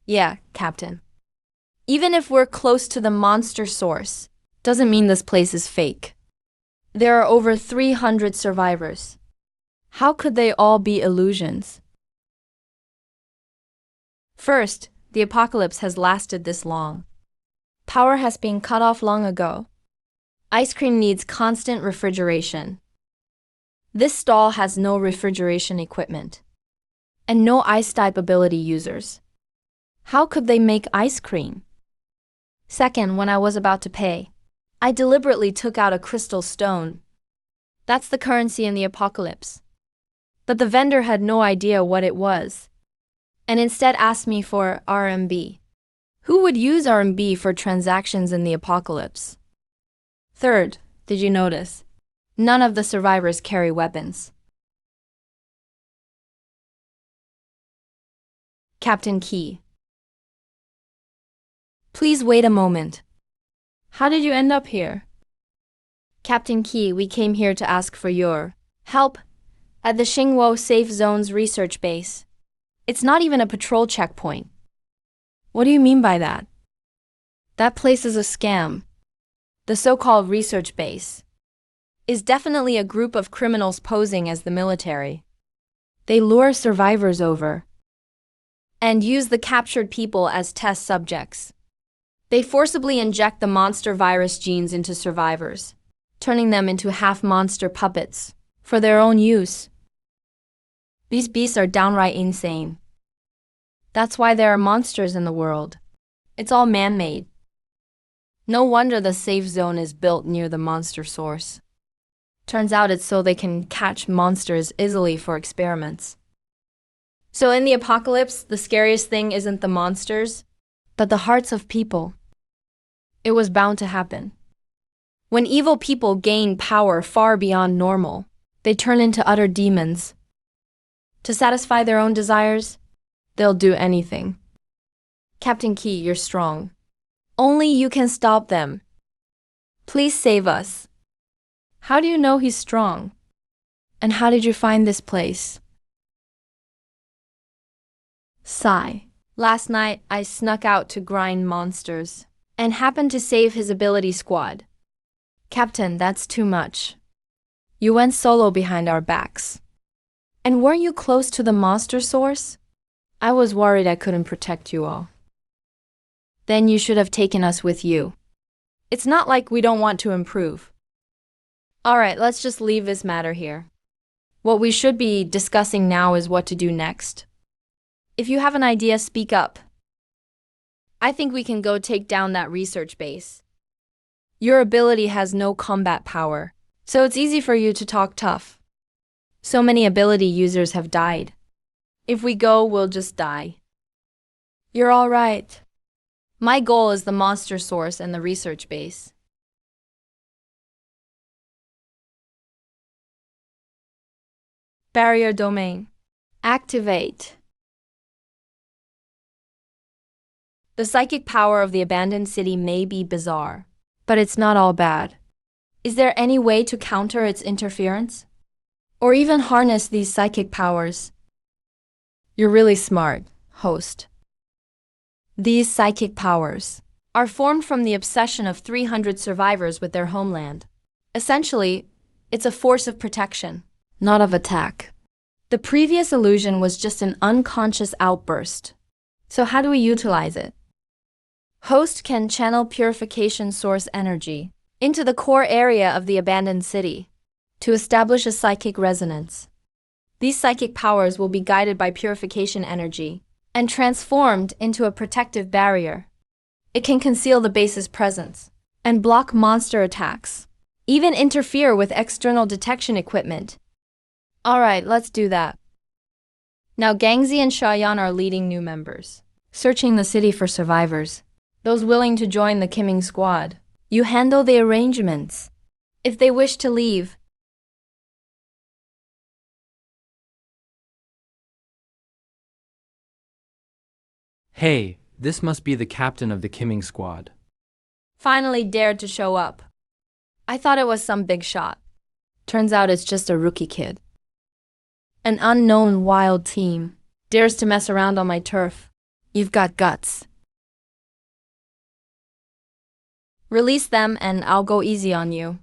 Yeah, Captain. Even if we're close to the monster source, doesn't mean this place is fake. There are over 300 survivors. How could they all be illusions? First, the apocalypse has lasted this long. Power has been cut off long ago. Ice cream needs constant refrigeration. This stall has no refrigeration equipment. And no ice-type ability users. How could they make ice cream? Second, when I was about to pay, I deliberately took out a crystal stone. That's the currency in the apocalypse. But the vendor had no idea what it was, and instead asked me for RMB. Who would use RMB for transactions in the apocalypse? Third, did you notice? None of the survivors carry weapons. Captain Key. Please wait a moment. How did you end up here? Captain Key, we came here to ask for your help at the Xingwo Safe Zone's research base. It's not even a patrol checkpoint. What do you mean by that? That place is a scam. The so-called research base is definitely a group of criminals posing as the military. They lure survivors over and use the captured people as test subjects. They forcibly inject the monster virus genes into survivors, turning them into half-monster puppets for their own use. These beasts are downright insane. That's why there are monsters in the world. It's all man-made. No wonder the safe zone is built near the monster source. Turns out it's so they can catch monsters easily for experiments. So in the apocalypse, the scariest thing isn't the monsters, but the hearts of people. It was bound to happen. When evil people gain power far beyond normal, they turn into utter demons. To satisfy their own desires, they'll do anything. Captain Key, you're strong. Only you can stop them. Please save us. How do you know he's strong? And how did you find this place? Sigh. Last night, I snuck out to grind monsters and happened to save his ability squad. Captain, that's too much. You went solo behind our backs. And weren't you close to the monster source? I was worried I couldn't protect you all. Then you should have taken us with you. It's not like we don't want to improve. Alright, let's just leave this matter here. What we should be discussing now is what to do next. If you have an idea, speak up. I think we can go take down that research base. Your ability has no combat power, so it's easy for you to talk tough. So many ability users have died. If we go, we'll just die. You're all right. My goal is the monster source and the research base. Barrier domain. Activate. The psychic power of the abandoned city may be bizarre, but it's not all bad. Is there any way to counter its interference? Or even harness these psychic powers? You're really smart, host. These psychic powers are formed from the obsession of 300 survivors with their homeland. Essentially, it's a force of protection, not of attack. The previous illusion was just an unconscious outburst. So how do we utilize it? Host can channel purification source energy into the core area of the abandoned city to establish a psychic resonance. These psychic powers will be guided by purification energy and transformed into a protective barrier. It can conceal the base's presence and block monster attacks, even interfere with external detection equipment. Alright, let's do that. Now Gangzi and Shaoyan are leading new members, searching the city for survivors, those willing to join the Kimming squad. You handle the arrangements. If they wish to leave, Hey, this must be the captain of the Kimming squad. finally dared to show up. I thought it was some big shot. Turns out it's just a rookie kid. An unknown wild team dares to mess around on my turf. You've got guts. Release them and I'll go easy on you.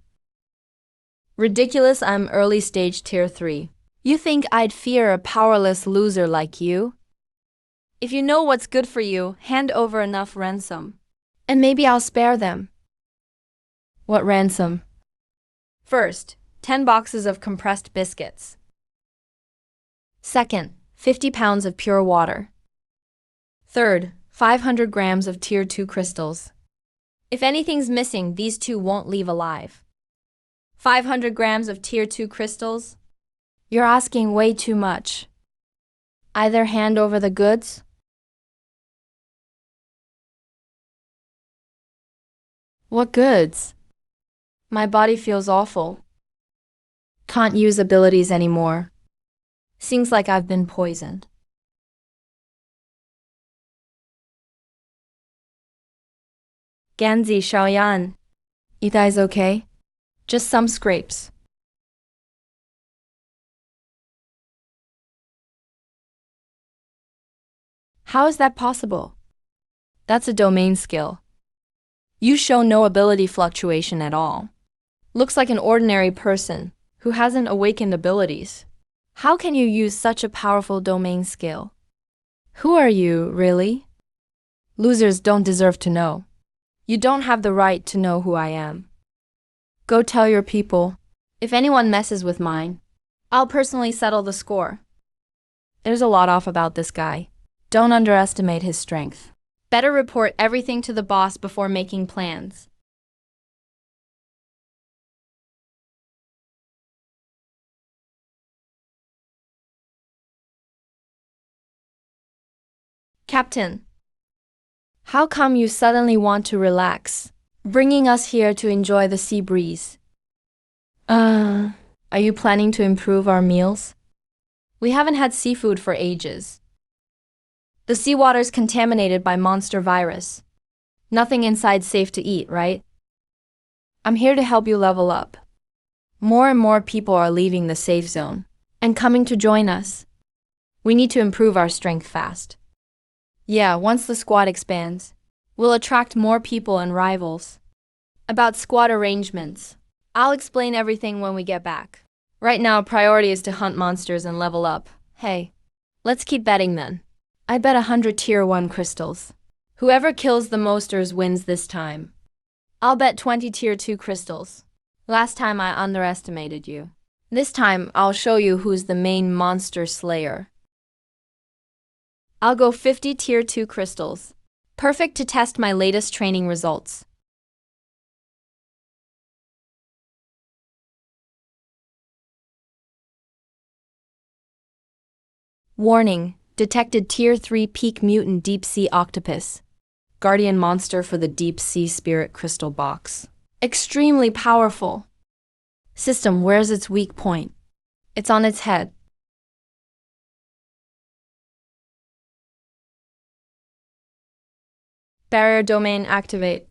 Ridiculous, I'm early stage tier 3. You think I'd fear a powerless loser like you? If you know what's good for you, hand over enough ransom. And maybe I'll spare them. What ransom? First, 10 boxes of compressed biscuits. Second, 50 pounds of pure water. Third, 500 grams of tier 2 crystals. If anything's missing, these two won't leave alive. 500 grams of tier 2 crystals? You're asking way too much. Either hand over the goods. What goods? My body feels awful. Can't use abilities anymore. Seems like I've been poisoned. Ganzi, Shaoyan. You guys okay? Just some scrapes. How is that possible? That's a domain skill. You show no ability fluctuation at all. Looks like an ordinary person who hasn't awakened abilities. How can you use such a powerful domain skill? Who are you, really? Losers don't deserve to know. You don't have the right to know who I am. Go tell your people. If anyone messes with mine, I'll personally settle the score. There's a lot off about this guy. Don't underestimate his strength. Better report everything to the boss before making plans. Captain, how come you suddenly want to relax, bringing us here to enjoy the sea breeze? Are you planning to improve our meals? We haven't had seafood for ages. The seawater's contaminated by monster virus. Nothing inside safe to eat, right? I'm here to help you level up. More and more people are leaving the safe zone and coming to join us. We need to improve our strength fast. Yeah, once the squad expands, we'll attract more people and rivals. About squad arrangements, I'll explain everything when we get back. Right now, priority is to hunt monsters and level up. Hey, let's keep betting then. I bet 100 tier 1 crystals. Whoever kills the mosters wins this time. I'll bet 20 tier 2 crystals. Last time I underestimated you. This time, I'll show you who's the main monster slayer. I'll go 50 Tier 2 crystals. Perfect to test my latest training results. Warning, detected Tier 3 Peak Mutant Deep Sea Octopus. Guardian monster for the Deep Sea Spirit Crystal Box. Extremely powerful. System, where's its weak point? It's on its head. Barrier domain activate.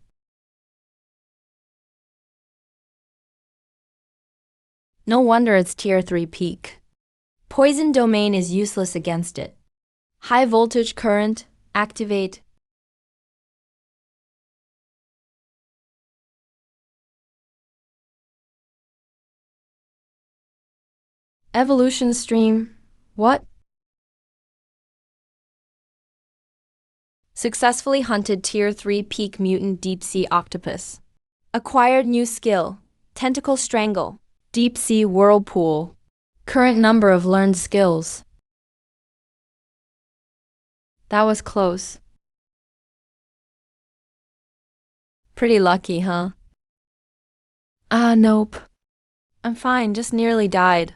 No wonder it's Tier 3 peak. Poison domain is useless against it. High voltage current activate. Evolution stream. What? Successfully hunted Tier 3 Peak Mutant Deep Sea Octopus. Acquired new skill. Tentacle Strangle. Deep Sea Whirlpool. Current number of learned skills. That was close. Pretty lucky, huh? Nope. I'm fine, just nearly died.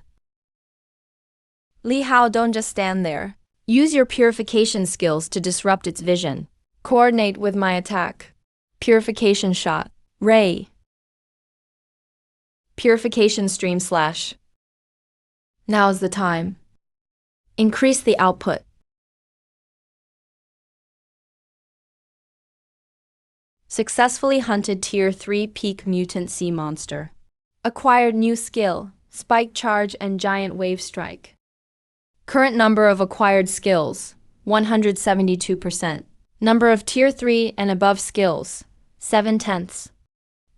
Li Hao, don't just stand there. Use your purification skills to disrupt its vision. Coordinate with my attack. Purification shot. Ray. Purification stream slash. Now's the time. Increase the output. Successfully hunted Tier 3 Peak Mutant Sea Monster. Acquired new skill, Spike Charge and Giant Wave Strike. Current number of acquired skills, 172%. Number of Tier 3 and above skills, 7/10.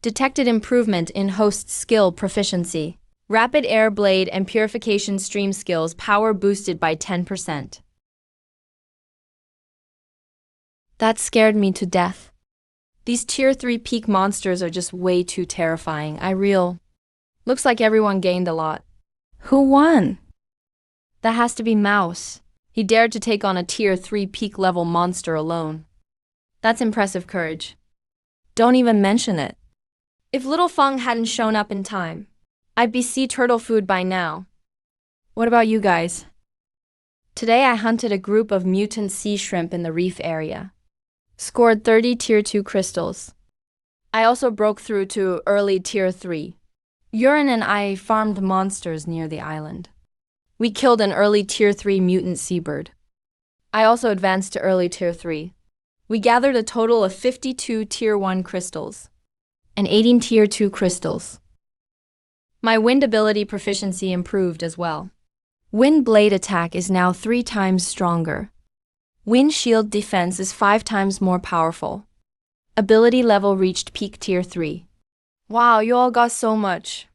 Detected improvement in host skill proficiency. Rapid Air Blade and Purification Stream skills power boosted by 10%. That scared me to death. These Tier 3 peak monsters are just way too terrifying. Looks like everyone gained a lot. Who won? That has to be Mouse. He dared to take on a Tier 3 peak level monster alone. That's impressive courage. Don't even mention it. If Little Feng hadn't shown up in time, I'd be sea turtle food by now. What about you guys? Today I hunted a group of mutant sea shrimp in the reef area. Scored 30 Tier 2 crystals. I also broke through to early Tier 3. Urine and I farmed monsters near the island. We killed an early Tier 3 mutant seabird. I also advanced to early Tier 3. We gathered a total of 52 Tier 1 crystals and 18 Tier 2 crystals. My wind ability proficiency improved as well. Wind blade attack is now 3 times stronger. Wind shield defense is 5 times more powerful. Ability level reached peak Tier 3. Wow, you all got so much.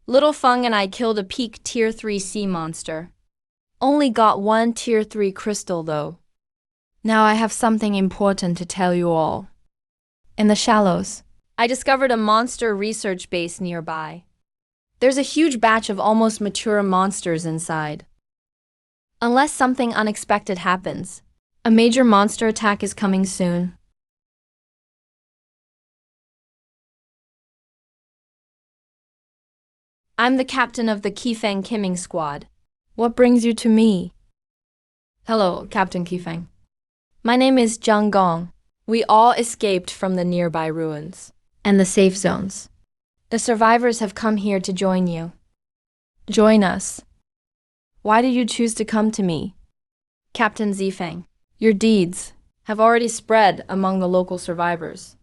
Little Feng and I killed a peak Tier 3 sea monster. Only got 1 Tier 3 crystal though. Now I have something important to tell you all. In the shallows, I discovered a monster research base nearby. There's a huge batch of almost mature monsters inside. Unless something unexpected happens, a major monster attack is coming soon. I'm the captain of the Qifeng Kimming Squad. What brings you to me? Hello, Captain Qifeng. My name is Zhang Gong. We all escaped from the nearby ruins and the safe zones. The survivors have come here to join you. Join us. Why did you choose to come to me? Captain Zifeng, your deeds have already spread among the local survivors.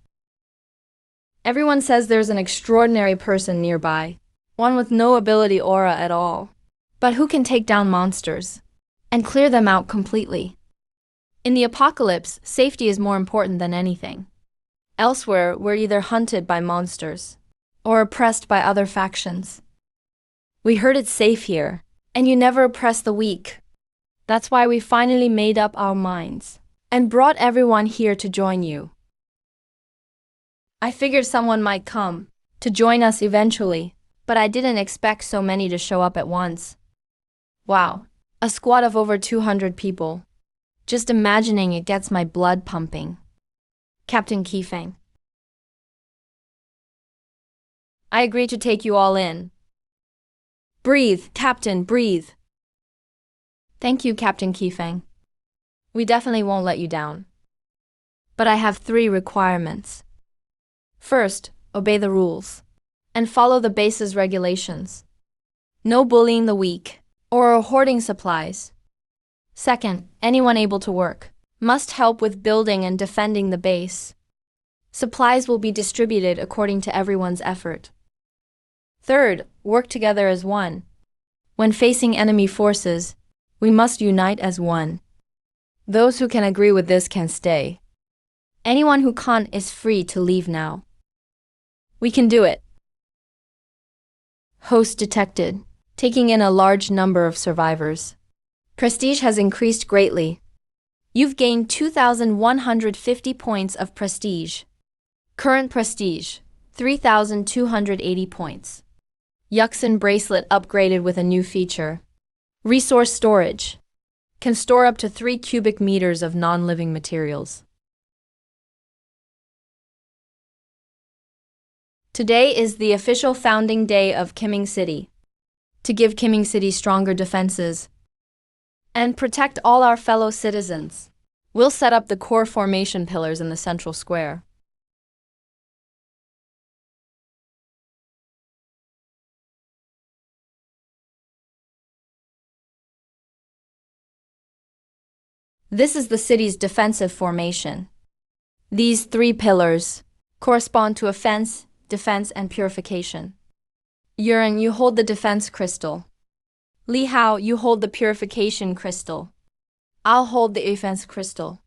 Everyone says there's an extraordinary person nearby, one with no ability aura at all, but who can take down monsters and clear them out completely. In the apocalypse, safety is more important than anything. Elsewhere, we're either hunted by monsters or oppressed by other factions. We heard it's safe here, and you never oppress the weak. That's why we finally made up our minds and brought everyone here to join you. I figured someone might come to join us eventually. but I didn't expect so many to show up at once. Wow, a squad of over 200 people. Just imagining it gets my blood pumping. Captain Kifeng. I agree to take you all in. Breathe, Captain, breathe. Thank you, Captain Kifeng. We definitely won't let you down. But I have 3 requirements. First, obey the rules and follow the base's regulations. No bullying the weak or hoarding supplies. Second, anyone able to work must help with building and defending the base. Supplies will be distributed according to everyone's effort. Third, work together as one. When facing enemy forces, we must unite as one. Those who can agree with this can stay. Anyone who can't is free to leave now. We can do it. Host detected, taking in a large number of survivors. Prestige has increased greatly. You've gained 2,150 points of prestige. Current prestige, 3,280 points. Yuxin bracelet upgraded with a new feature. Resource storage. Can store up to 3 cubic meters of non-living materials. Today is the official founding day of Kiming City. To give Kiming City stronger defenses and protect all our fellow citizens, we'll set up the core formation pillars in the central square. This is the city's defensive formation. These 3 pillars correspond to offense, defense, and purification. Yuren, you hold the defense crystal. Li Hao, you hold the purification crystal. I'll hold the offense crystal.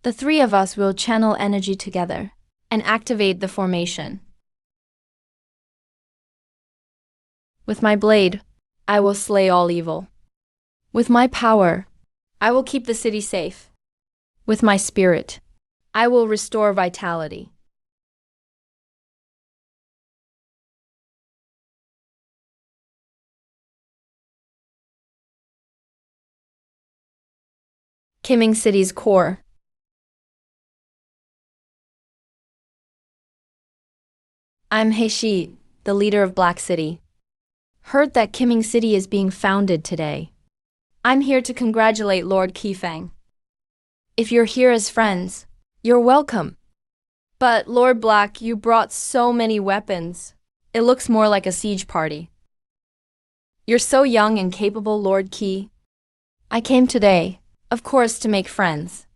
The 3 of us will channel energy together and activate the formation. With my blade, I will slay all evil. With my power, I will keep the city safe. With my spirit, I will restore vitality. Kiming City's core. I'm Heishi, the leader of Black City. Heard that Kiming City is being founded today. I'm here to congratulate Lord Kifeng. If you're here as friends, you're welcome. But Lord Black, you brought so many weapons. It looks more like a siege party. You're so young and capable, Lord Ki. I came today, of course, to make friends.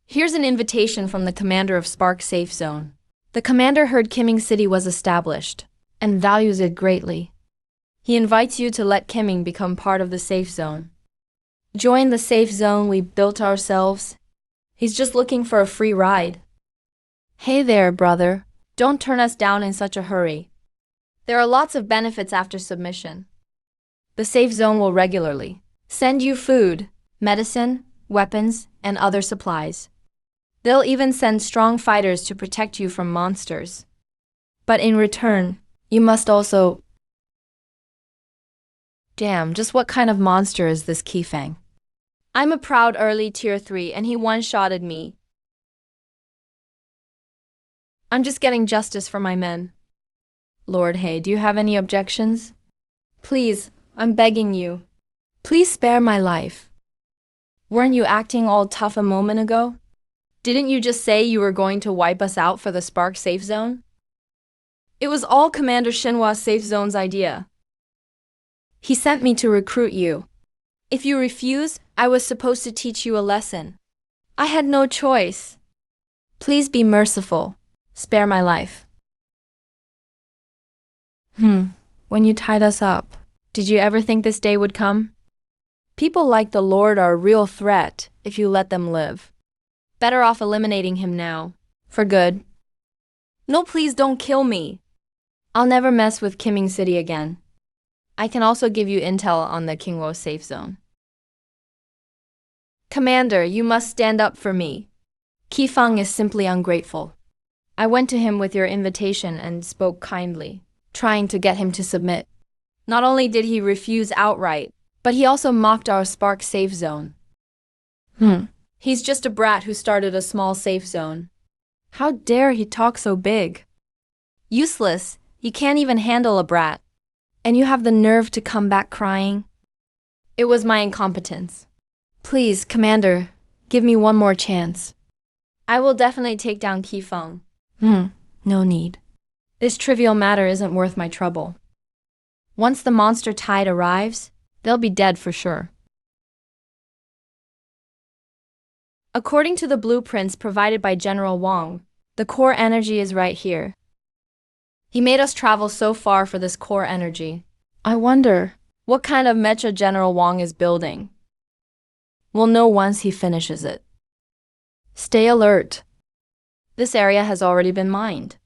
Here's an invitation from the commander of Spark Safe Zone. The commander heard Kiming City was established and values it greatly. He invites you to let Kiming become part of the safe zone. Join the safe zone we built ourselves. He's just looking for a free ride. Hey there, brother. Don't turn us down in such a hurry. There are lots of benefits after submission. The safe zone will regularly send you food, medicine, weapons, and other supplies. They'll even send strong fighters to protect you from monsters. But in return, you must also... Damn, just what kind of monster is this Kifeng? I'm a proud early tier 3 and he one-shotted me. I'm just getting justice for my men. Lord Hay, do you have any objections? Please, I'm begging you. Please spare my life. Weren't you acting all tough a moment ago? Didn't you just say you were going to wipe us out for the Spark Safe Zone? It was all Commander Shinhua's Safe Zone's idea. He sent me to recruit you. If you refuse, I was supposed to teach you a lesson. I had no choice. Please be merciful. Spare my life. When you tied us up, did you ever think this day would come? People like the Lord are a real threat if you let them live. Better off eliminating him now, for good. No, please don't kill me. I'll never mess with Kiming City again. I can also give you intel on the Kingwo safe zone. Commander, you must stand up for me. Kifeng is simply ungrateful. I went to him with your invitation and spoke kindly, trying to get him to submit. Not only did he refuse outright, but he also mocked our Spark safe zone. He's just a brat who started a small safe zone. How dare he talk so big? Useless, you can't even handle a brat. And you have the nerve to come back crying? It was my incompetence. Please, Commander, give me one more chance. I will definitely take down Qifeng. No need. This trivial matter isn't worth my trouble. Once the monster tide arrives, they'll be dead for sure. According to the blueprints provided by General Wang, the core energy is right here. He made us travel so far for this core energy. I wonder what kind of mecha General Wang is building. We'll know once he finishes it. Stay alert. This area has already been mined.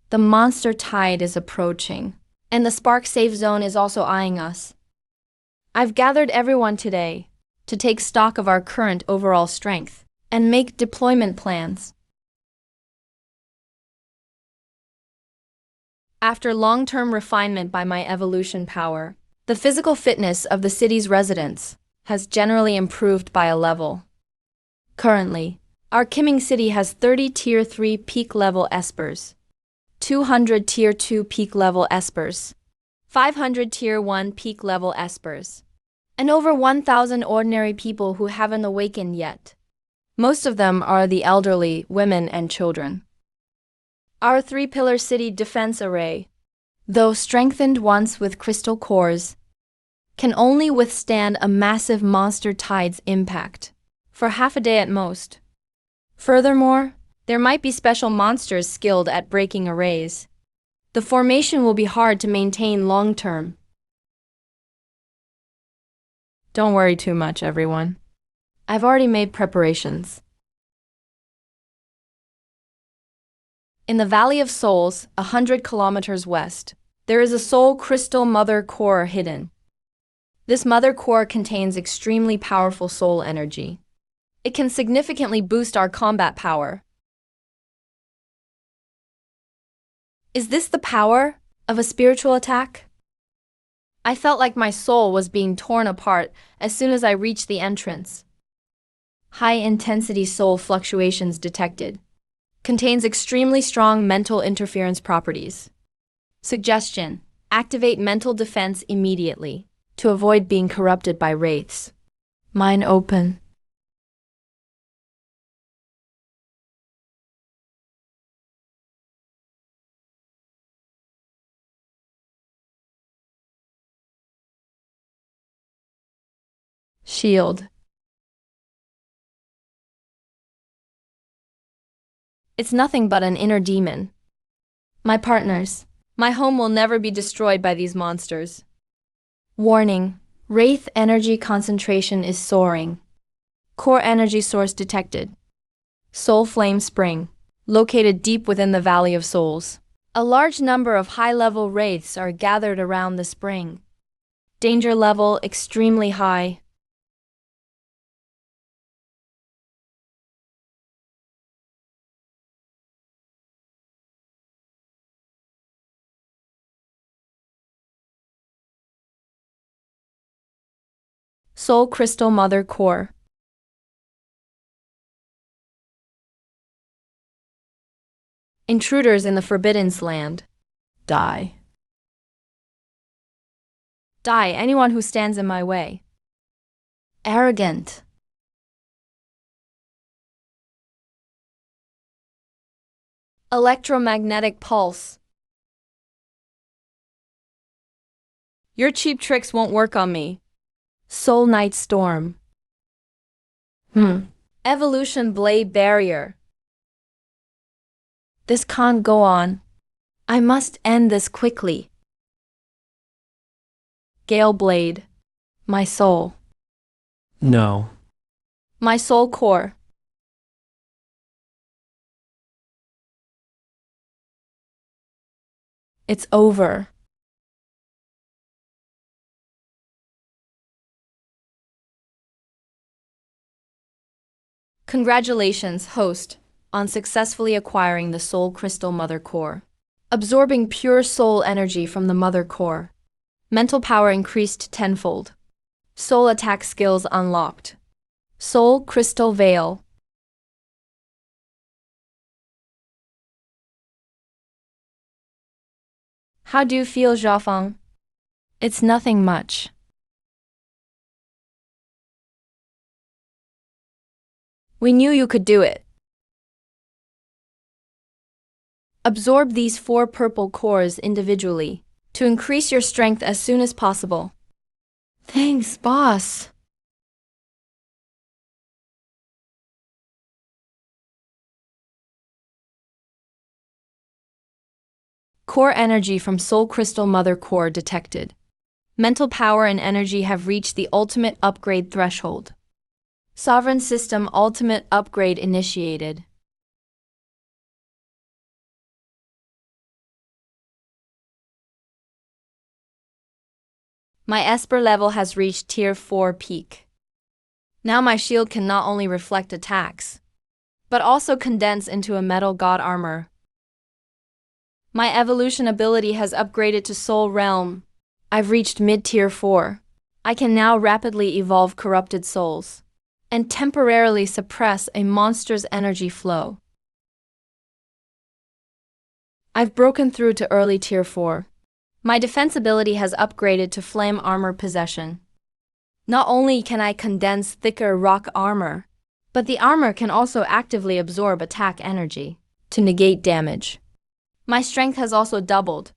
The monster tide is approaching, and the Spark safe zone is also eyeing us. I've gathered everyone today to take stock of our current overall strength and make deployment plans. After long-term refinement by my evolution power, the physical fitness of the city's residents has generally improved by a level. Currently, our Kiming City has 30 Tier 3 peak level espers, 200 Tier 2 peak level espers, 500 Tier 1 peak level espers, and over 1,000 ordinary people who haven't awakened yet. Most of them are the elderly, women, and children. Our three-pillar city defense array, though strengthened once with crystal cores, can only withstand a massive monster tide's impact for half a day at most. Furthermore, there might be special monsters skilled at breaking arrays. The formation will be hard to maintain long-term. Don't worry too much, everyone. I've already made preparations. In the Valley of Souls, 100 kilometers west, there is a Soul Crystal Mother Core hidden. This Mother Core contains extremely powerful soul energy. It can significantly boost our combat power. Is this the power of a spiritual attack? I felt like my soul was being torn apart as soon as I reached the entrance. High-intensity soul fluctuations detected. Contains extremely strong mental interference properties. Suggestion: activate mental defense immediately to avoid being corrupted by wraiths. Mine open. Shield. It's nothing but an inner demon. My partners, my home will never be destroyed by these monsters. Warning: Wraith energy concentration is soaring. Core energy source detected. Soul Flame Spring, located deep within the Valley of Souls. A large number of high-level wraiths are gathered around the spring. Danger level extremely high. Soul Crystal Mother Core. Intruders in the Forbidden's land. Die. Die, anyone who stands in my way. Arrogant. Electromagnetic pulse. Your cheap tricks won't work on me. Soul Night Storm. Evolution Blade Barrier. This can't go on. I must end this quickly. Gale Blade. My soul. No. My soul core. It's over. Congratulations, host, on successfully acquiring the Soul Crystal Mother Core. absorbing pure soul energy from the mother core. Mental power increased tenfold. Soul attack skills unlocked. Soul crystal veil. How do you feel, Zhafeng? It's nothing much. We knew you could do it. Absorb these 4 purple cores individually to increase your strength as soon as possible. Thanks, boss. Core energy from Soul Crystal Mother Core detected. Mental power and energy have reached the ultimate upgrade threshold. Sovereign System Ultimate Upgrade initiated. My Esper level has reached Tier 4 peak. Now my shield can not only reflect attacks, but also condense into a metal god armor. My evolution ability has upgraded to Soul Realm. I've reached mid-tier 4. I can now rapidly evolve corrupted souls and temporarily suppress a monster's energy flow. I've broken through to early tier 4. My defense ability has upgraded to Flame Armor Possession. Not only can I condense thicker rock armor, but the armor can also actively absorb attack energy to negate damage. My strength has also doubled.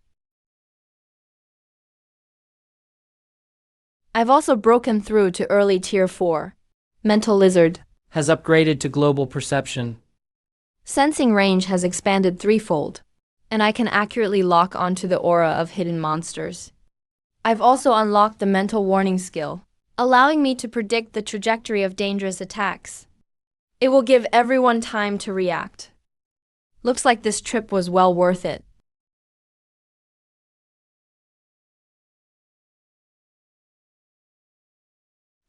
I've also broken through to early tier 4. Mental Lizard has upgraded to global perception. Sensing range has expanded threefold, and I can accurately lock onto the aura of hidden monsters. I've also unlocked the mental warning skill, allowing me to predict the trajectory of dangerous attacks. It will give everyone time to react. Looks like this trip was well worth it.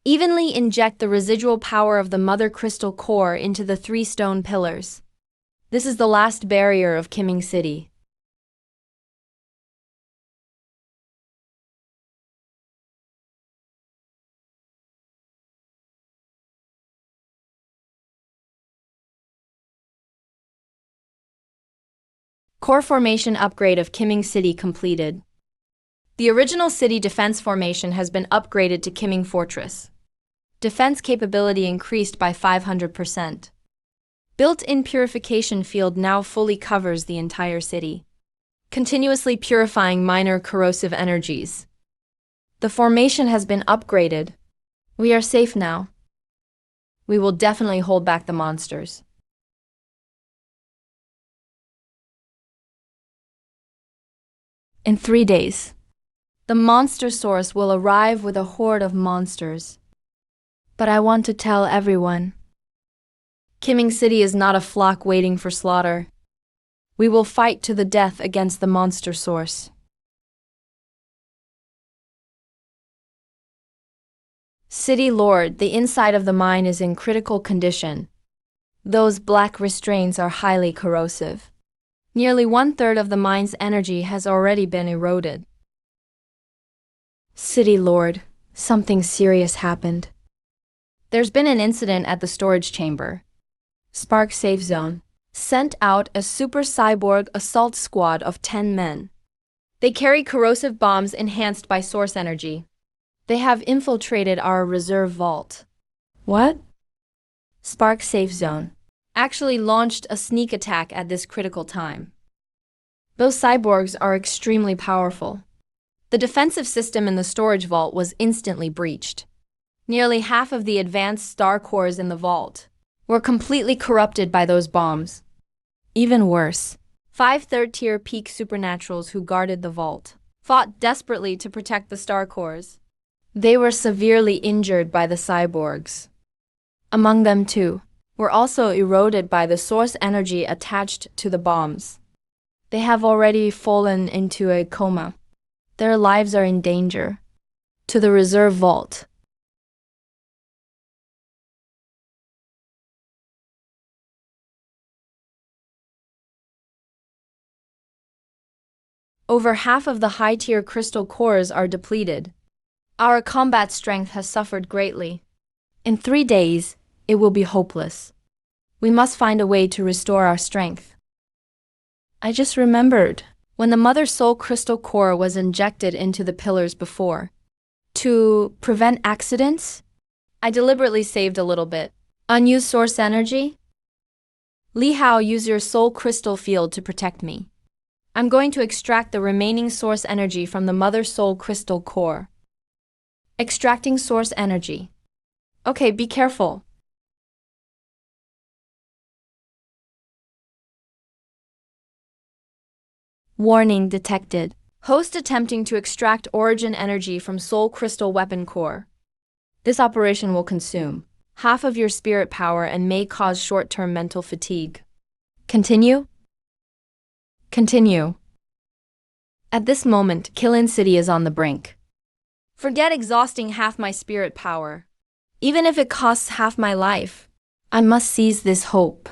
Evenly inject the residual power of the Mother Crystal Core into the 3 stone pillars. This is the last barrier of Kiming City. Core formation upgrade of Kiming City completed. The original city defense formation has been upgraded to Kiming Fortress. Defense capability increased by 500%. Built-in purification field now fully covers the entire city, continuously purifying minor corrosive energies. The formation has been upgraded. We are safe now. We will definitely hold back the monsters. In 3 days, the monster source will arrive with a horde of monsters. But I want to tell everyone, Kiming City is not a flock waiting for slaughter. We will fight to the death against the monster source. City Lord, the inside of the mine is in critical condition. Those black restraints are highly corrosive. Nearly 1/3 of the mine's energy has already been eroded. City Lord, something serious happened. There's been an incident at the storage chamber. Spark Safe Zone sent out a super cyborg assault squad of 10 men. They carry corrosive bombs enhanced by source energy. They have infiltrated our reserve vault. What? Spark Safe Zone actually launched a sneak attack at this critical time. Those cyborgs are extremely powerful. The defensive system in the storage vault was instantly breached. Nearly half of the advanced star cores in the vault were completely corrupted by those bombs. Even worse, 5 third-tier peak supernaturals who guarded the vault fought desperately to protect the star cores. They were severely injured by the cyborgs. Among them too, were also eroded by the source energy attached to the bombs. They have already fallen into a coma. Their lives are in danger. To the reserve vault. Over half of the high-tier crystal cores are depleted. Our combat strength has suffered greatly. In 3 days, it will be hopeless. We must find a way to restore our strength. I just remembered when the Mother Soul crystal core was injected into the pillars before. To prevent accidents, I deliberately saved a little bit. Unused source energy? Li Hao, use your soul crystal field to protect me. I'm going to extract the remaining source energy from the Mother Soul crystal core. Extracting source energy. Okay, be careful. Warning detected. Host attempting to extract origin energy from Soul Crystal Weapon Core. This operation will consume half of your spirit power and may cause short-term mental fatigue. Continue? Continue. At this moment, Killin City is on the brink. Forget exhausting half my spirit power. Even if it costs half my life, I must seize this hope.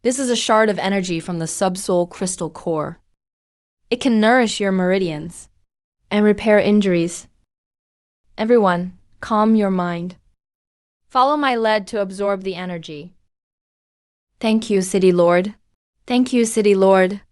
This is a shard of energy from the Subsoul Crystal Core. It can nourish your meridians and repair injuries. Everyone, calm your mind. Follow my lead to absorb the energy. Thank you, City Lord. Thank you, City Lord.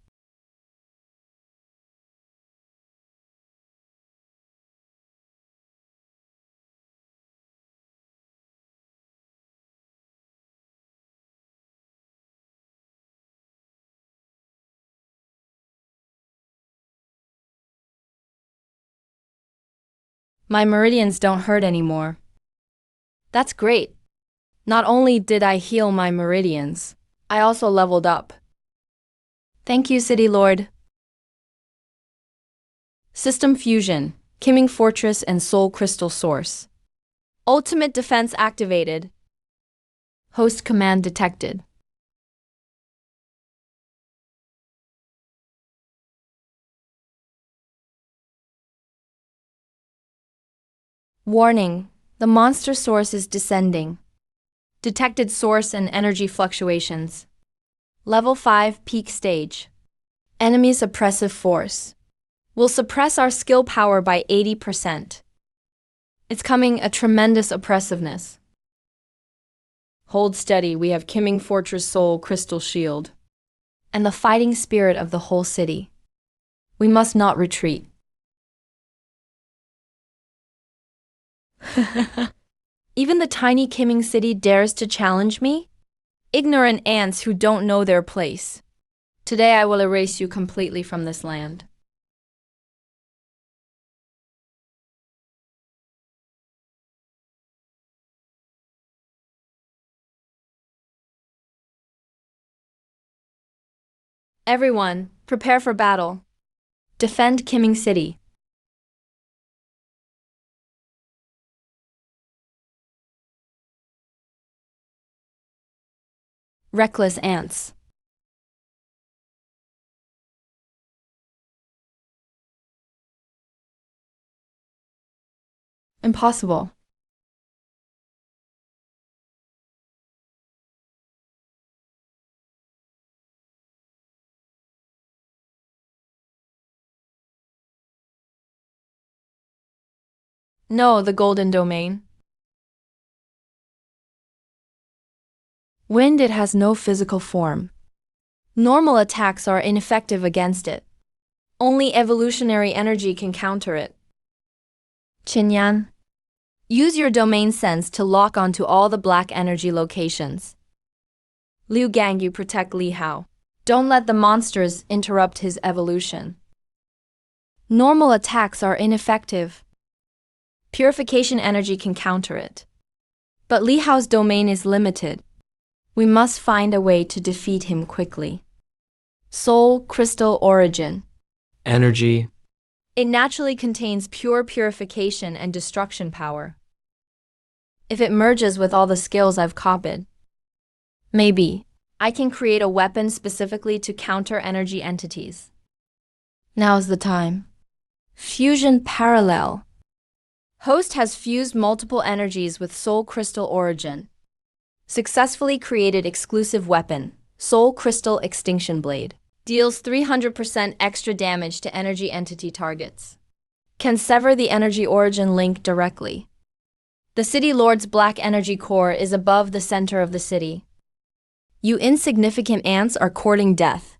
My meridians don't hurt anymore. That's great. Not only did I heal my meridians, I also leveled up. Thank you, City Lord. System Fusion, Kimming Fortress and Soul Crystal Source. Ultimate Defense activated. Host command detected. Warning, the monster source is descending. Detected source and energy fluctuations. Level 5 peak stage. Enemy suppressive force. Will suppress our skill power by 80%. It's coming a tremendous oppressiveness. Hold steady, we have Kimming Fortress Soul Crystal Shield. And the fighting spirit of the whole city. We must not retreat. Even the tiny Kimming City dares to challenge me? Ignorant ants who don't know their place. Today I will erase you completely from this land. Everyone, prepare for battle. Defend Kimming City. Reckless ants. Impossible. No, the golden domain. Wind, it has no physical form. Normal attacks are ineffective against it. Only evolutionary energy can counter it. Qinyan, use your domain sense to lock onto all the black energy locations. Liu Gang, you protect Li Hao. Don't let the monsters interrupt his evolution. Normal attacks are ineffective. Purification energy can counter it. But Li Hao's domain is limited. We must find a way to defeat him quickly. Soul Crystal Origin. Energy. It naturally contains pure purification and destruction power. If it merges with all the skills I've copied, maybe I can create a weapon specifically to counter energy entities. Now's the time. Fusion parallel. Host has fused multiple energies with Soul Crystal Origin. Successfully created exclusive weapon, Soul Crystal Extinction Blade. Deals 300% extra damage to energy entity targets. Can sever the energy origin link directly. The City Lord's black energy core is above the center of the city. You insignificant ants are courting death.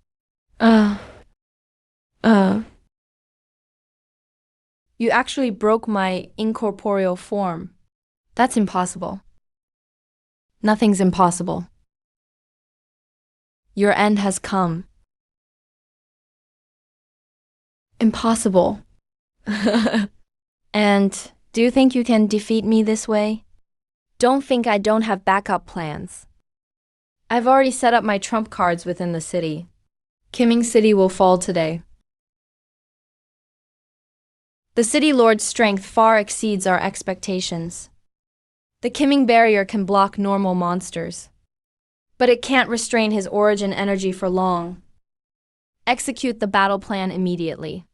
You actually broke my incorporeal form. That's impossible. Nothing's impossible. Your end has come. Impossible. And do you think you can defeat me this way? Don't think I don't have backup plans. I've already set up my trump cards within the city. Kiming City will fall today. The City Lord's strength far exceeds our expectations. The Kiming barrier can block normal monsters, but it can't restrain his origin energy for long. Execute the battle plan immediately.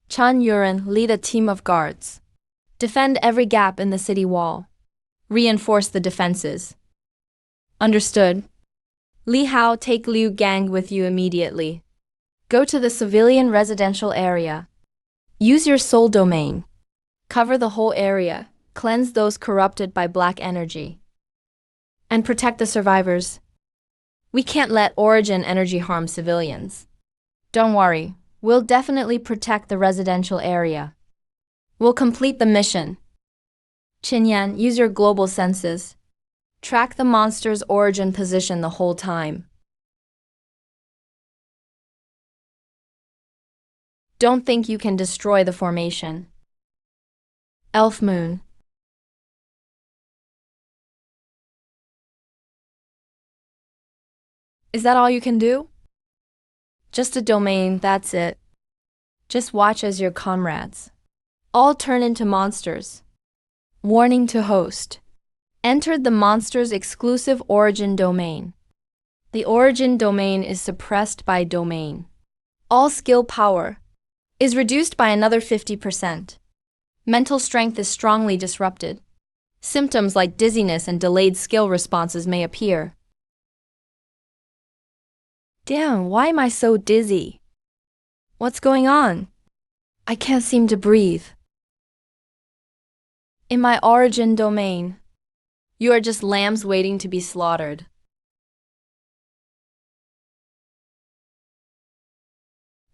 Chan Yuren, lead a team of guards. Defend every gap in the city wall. Reinforce the defenses. Understood. Li Hao, take Liu Gang with you immediately. Go to the civilian residential area. Use your soul domain. Cover the whole area. Cleanse those corrupted by black energy. And protect the survivors. We can't let origin energy harm civilians. Don't worry. We'll definitely protect the residential area. We'll complete the mission. Qinyan, use your global senses. Track the monster's origin position the whole time. Don't think you can destroy the formation. Elf Moon. Is that all you can do? Just a domain, that's it. Just watch as your comrades all turn into monsters. Warning to host. Entered the monster's exclusive origin domain. The origin domain is suppressed by domain. All skill power is reduced by another 50%. Mental strength is strongly disrupted. Symptoms like dizziness and delayed skill responses may appear. Damn, why am I so dizzy? What's going on? I can't seem to breathe. In my origin domain, you are just lambs waiting to be slaughtered.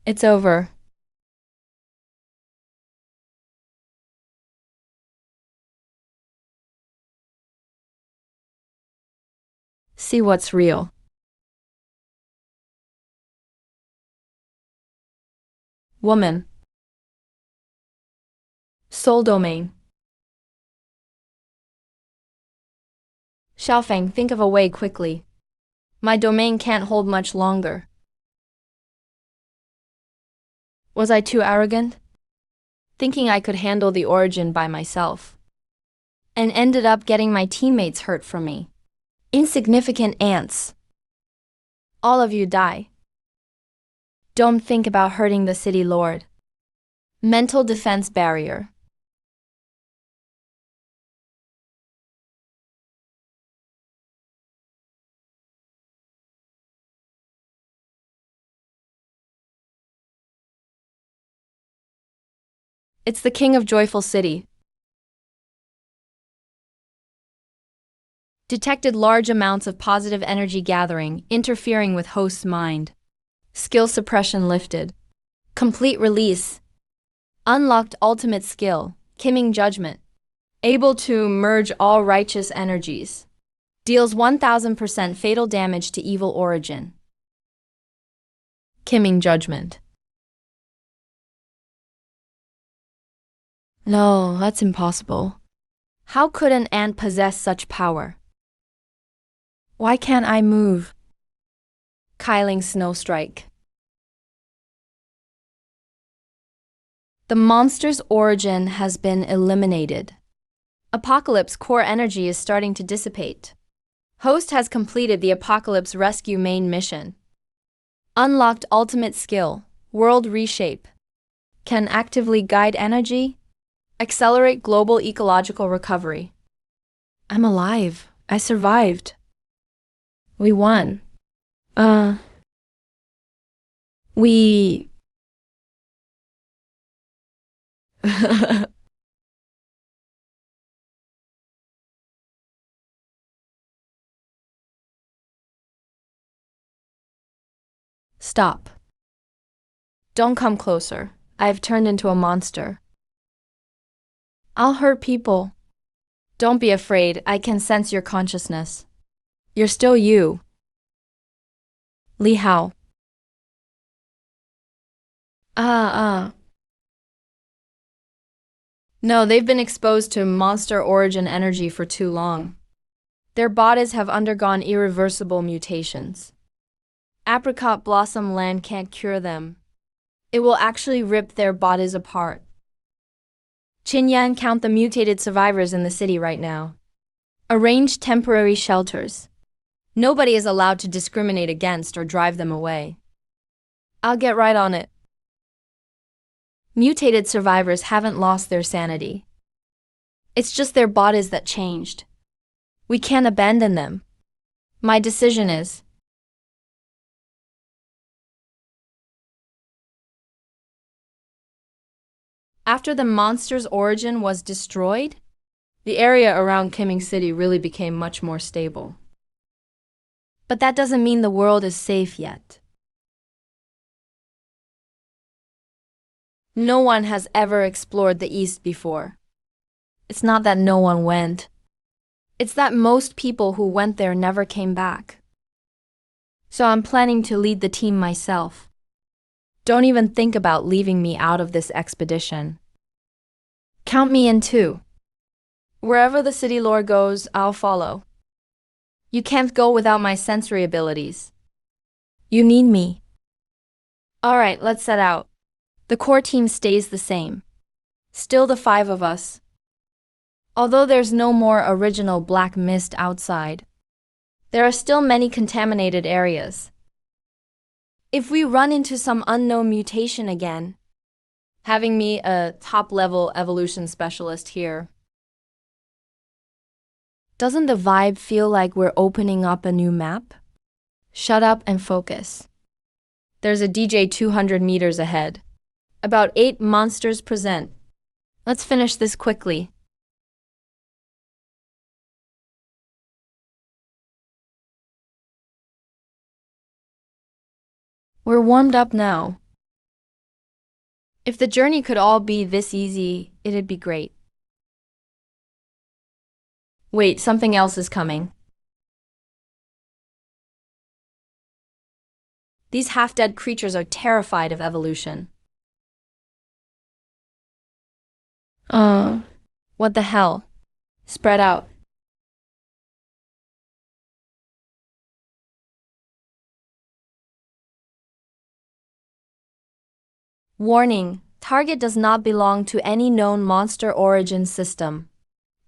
It's over. See what's real. Woman. Soul domain. Xiaofeng, think of a way quickly. My domain can't hold much longer. Was I too arrogant? Thinking I could handle the origin by myself. And ended up getting my teammates hurt from me. Insignificant ants. All of you die. Don't think about hurting the City Lord. Mental defense barrier. It's the king of Joyful City. Detected large amounts of positive energy gathering, interfering with host's mind. Skill suppression lifted. Complete release. Unlocked ultimate skill, Kiming Judgment. Able to merge all righteous energies. Deals 1000% fatal damage to evil origin. Kiming Judgment. No, that's impossible. How could an ant possess such power? Why can't I move? Kyling Snowstrike. The monster's origin has been eliminated. Apocalypse core energy is starting to dissipate. Host has completed the Apocalypse Rescue main mission. Unlocked ultimate skill, world reshape, can actively guide energy, accelerate global ecological recovery. I'm alive. I survived. We won. We. Stop. Don't come closer. I've turned into a monster. I'll hurt people. Don't be afraid. I can sense your consciousness. You're still you. Li Hao. No, they've been exposed to monster origin energy for too long. Their bodies have undergone irreversible mutations. Apricot Blossom Land can't cure them. It will actually rip their bodies apart. Qin Yan, count the mutated survivors in the city right now. Arrange temporary shelters. Nobody is allowed to discriminate against or drive them away. I'll get right on it. Mutated survivors haven't lost their sanity. It's just their bodies that changed. We can't abandon them. My decision is, after the monster's origin was destroyed, the area around Kiming City really became much more stable. But that doesn't mean the world is safe yet. No one has ever explored the East before. It's not that no one went. It's that most people who went there never came back. So I'm planning to lead the team myself. Don't even think about leaving me out of this expedition. Count me in too. Wherever the city lord goes, I'll follow. You can't go without my sensory abilities. You need me. All right, let's set out. The core team stays the same. Still the 5 of us. Although there's no more original black mist outside, there are still many contaminated areas. If we run into some unknown mutation again, having me a top-level evolution specialist here, doesn't the vibe feel like we're opening up a new map? Shut up and focus. There's a DJ 200 meters ahead. About 8 monsters present. Let's finish this quickly. We're warmed up now. If the journey could all be this easy, it'd be great. Wait, something else is coming. These half-dead creatures are terrified of evolution. What the hell? Spread out. Warning, target does not belong to any known monster origin system.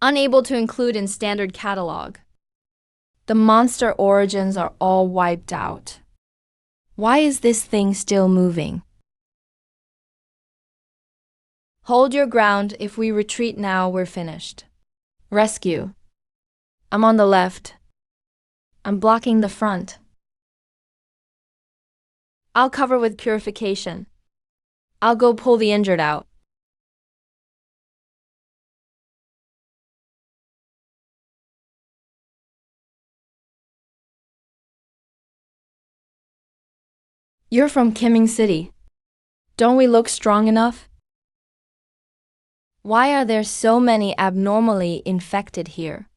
Unable to include in standard catalog. The monster origins are all wiped out. Why is this thing still moving? Hold your ground. If we retreat now, we're finished. Rescue. I'm on the left. I'm blocking the front. I'll cover with purification. I'll go pull the injured out. You're from Kiming City. Don't we look strong enough? Why are there so many abnormally infected here?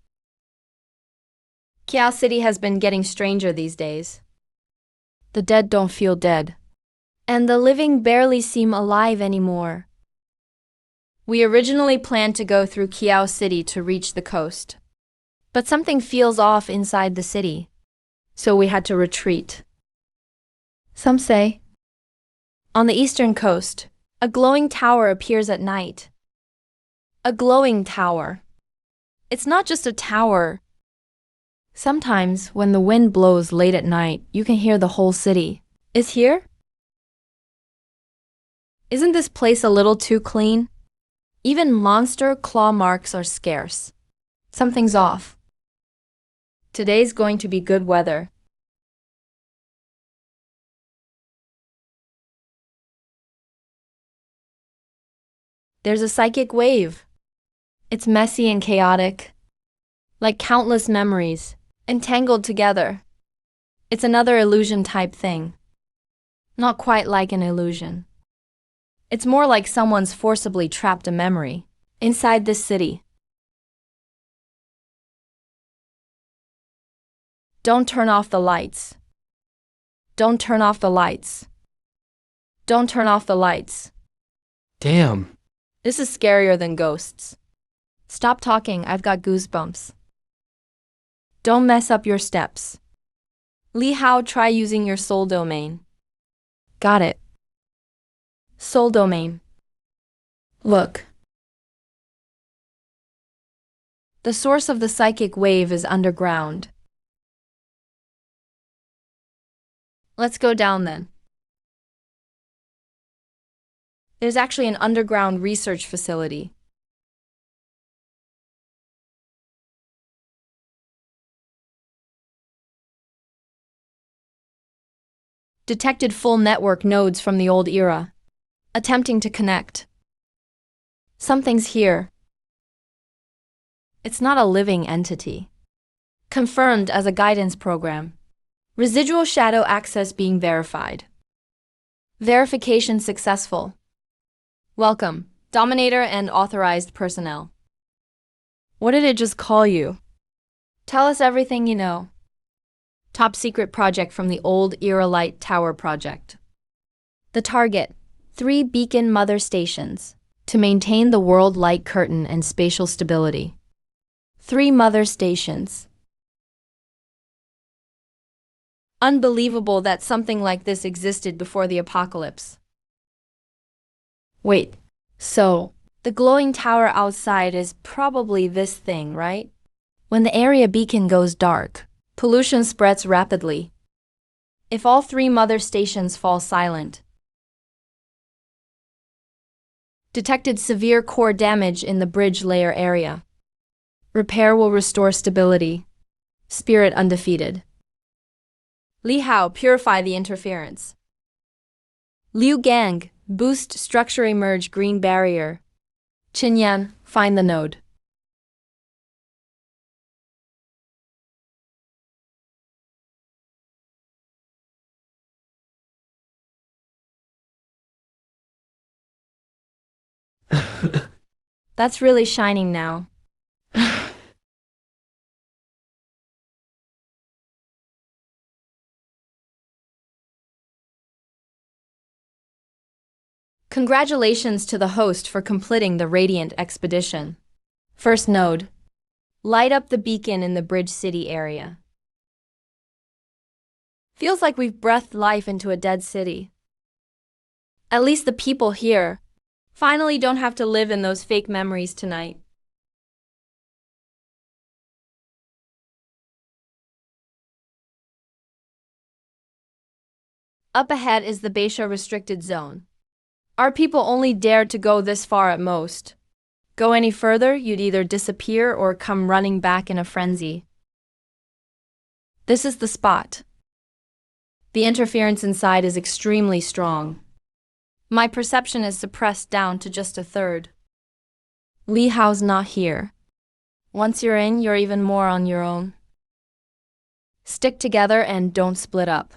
Kiao City has been getting stranger these days. The dead don't feel dead. And the living barely seem alive anymore. We originally planned to go through Kiao City to reach the coast. But something feels off inside the city. So we had to retreat. Some say, on the eastern coast, a glowing tower appears at night. A glowing tower. It's not just a tower. Sometimes, when the wind blows late at night, you can hear the whole city. Is here? Isn't this place a little too clean? Even monster claw marks are scarce. Something's off. Today's going to be good weather. There's a psychic wave. It's messy and chaotic, like countless memories, entangled together. It's another illusion type thing. Not quite like an illusion. It's more like someone's forcibly trapped a memory inside this city. Don't turn off the lights. Don't turn off the lights. Don't turn off the lights. Damn. This is scarier than ghosts. Stop talking, I've got goosebumps. Don't mess up your steps. Li Hao, try using your soul domain. Got it. Soul domain. Look. The source of the psychic wave is underground. Let's go down then. There's actually an underground research facility. Detected full network nodes from the old era. Attempting to connect. Something's here. It's not a living entity. Confirmed as a guidance program. Residual shadow access being verified. Verification successful. Welcome, Dominator and authorized personnel. What did it just call you? Tell us everything you know. Top secret project from the old era Light Tower project. The target, 3 beacon mother stations, to maintain the world light curtain and spatial stability. 3 mother stations. Unbelievable that something like this existed before the apocalypse. Wait, so the glowing tower outside is probably this thing, right? When the area beacon goes dark, pollution spreads rapidly. If all 3 mother stations fall silent, detected severe core damage in the bridge layer area. Repair will restore stability. Spirit undefeated. Li Hao, purify the interference. Liu Gang, boost structure emerge green barrier. Qin Yan, find the node. That's really shining now. Congratulations to the host for completing the Radiant expedition. First node. Light up the beacon in the Bridge City area. Feels like we've breathed life into a dead city. At least the people here finally don't have to live in those fake memories tonight. Up ahead is the Beisha restricted zone. Our people only dared to go this far at most. Go any further, you'd either disappear or come running back in a frenzy. This is the spot. The interference inside is extremely strong. My perception is suppressed down to just a third. Li Hao's not here. Once you're in, you're even more on your own. Stick together and don't split up.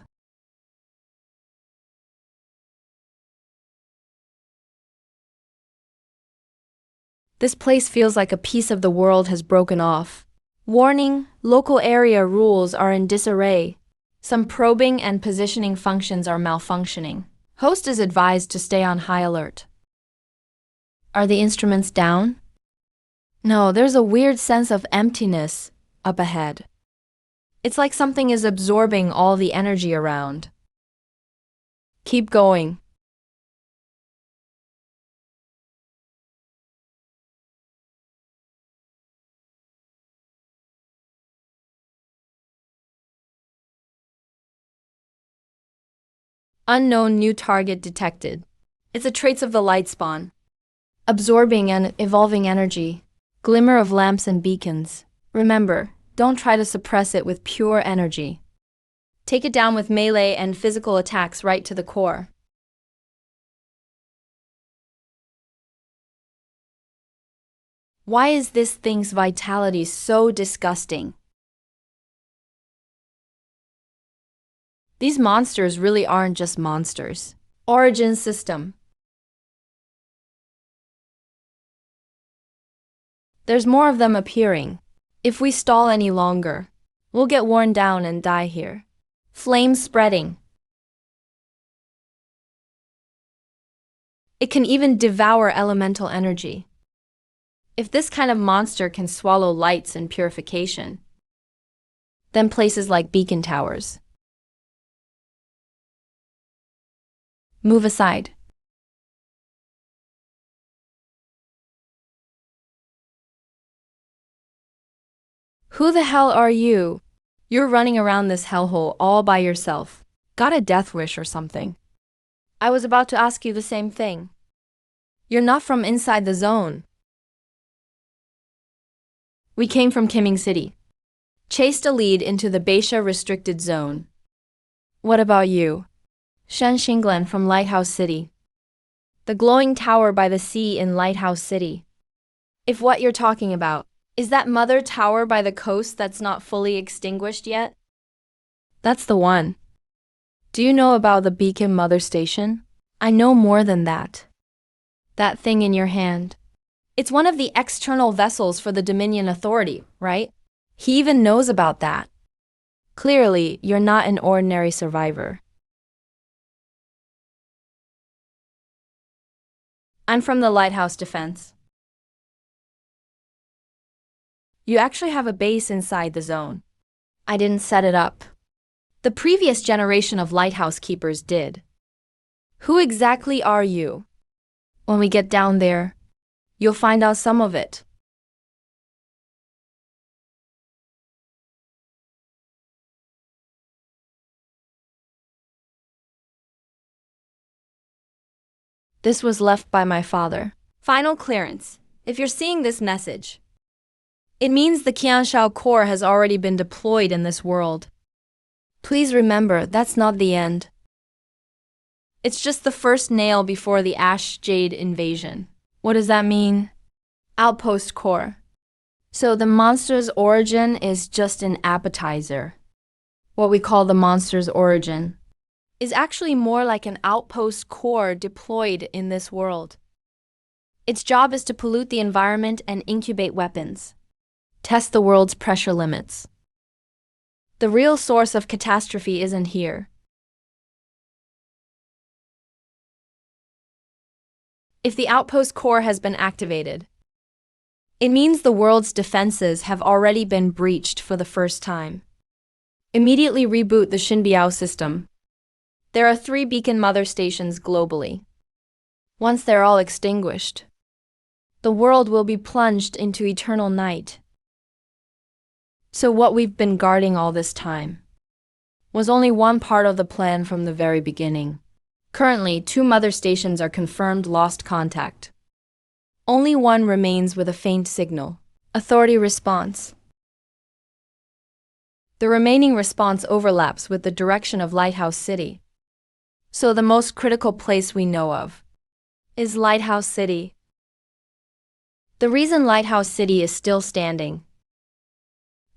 This place feels like a piece of the world has broken off. Warning, local area rules are in disarray. Some probing and positioning functions are malfunctioning. Host is advised to stay on high alert. Are the instruments down? No, there's a weird sense of emptiness up ahead. It's like something is absorbing all the energy around. Keep going. Unknown new target detected. It's a traits of the light spawn. Absorbing and evolving energy. Glimmer of lamps and beacons. Remember, don't try to suppress it with pure energy. Take it down with melee and physical attacks right to the core. Why is this thing's vitality so disgusting? These monsters really aren't just monsters. Origin system. There's more of them appearing. If we stall any longer, we'll get worn down and die here. Flame spreading. It can even devour elemental energy. If this kind of monster can swallow lights and purification, then places like beacon towers. Move aside. Who the hell are you? You're running around this hellhole all by yourself. Got a death wish or something? I was about to ask you the same thing. You're not from inside the zone. We came from Kiming City. Chased a lead into the Beisha restricted zone. What about you? Shen Xinglen from Lighthouse City. The glowing tower by the sea in Lighthouse City. If what you're talking about is that mother tower by the coast that's not fully extinguished yet? That's the one. Do you know about the Beacon Mother Station? I know more than that. That thing in your hand. It's one of the external vessels for the Dominion Authority, right? He even knows about that. Clearly, you're not an ordinary survivor. I'm from the Lighthouse Defense. You actually have a base inside the zone. I didn't set it up. The previous generation of lighthouse keepers did. Who exactly are you? When we get down there, you'll find out some of it. This was left by my father. Final clearance. If you're seeing this message, it means the Qianshao core has already been deployed in this world. Please remember, that's not the end. It's just the first nail before the Ash Jade invasion. What does that mean? Outpost core. So the monster's origin is just an appetizer. What we call the monster's origin is actually more like an outpost core deployed in this world. Its job is to pollute the environment and incubate weapons. Test the world's pressure limits. The real source of catastrophe isn't here. If the outpost core has been activated, it means the world's defenses have already been breached for the first time. Immediately reboot the Xinbiao system. There are 3 beacon mother stations globally. Once they're all extinguished, the world will be plunged into eternal night. So what we've been guarding all this time was only one part of the plan from the very beginning. Currently, 2 mother stations are confirmed lost contact. Only one remains with a faint signal. Authority response. The remaining response overlaps with the direction of Lighthouse City. So the most critical place we know of is Lighthouse City. The reason Lighthouse City is still standing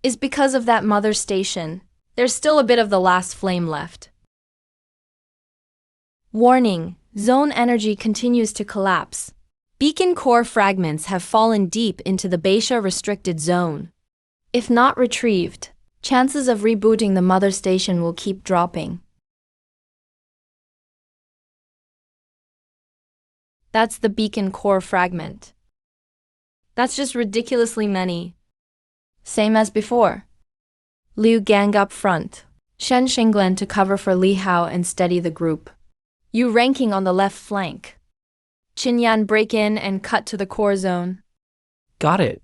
is because of that mother station. There's still a bit of the last flame left. Warning, zone energy continues to collapse. Beacon core fragments have fallen deep into the Beisha restricted zone. If not retrieved, chances of rebooting the mother station will keep dropping. That's the beacon core fragment. That's just ridiculously many. Same as before. Liu gang up front. Shen Xinglen to cover for Li Hao and steady the group. You ranking on the left flank. Qinyan break in and cut to the core zone. Got it.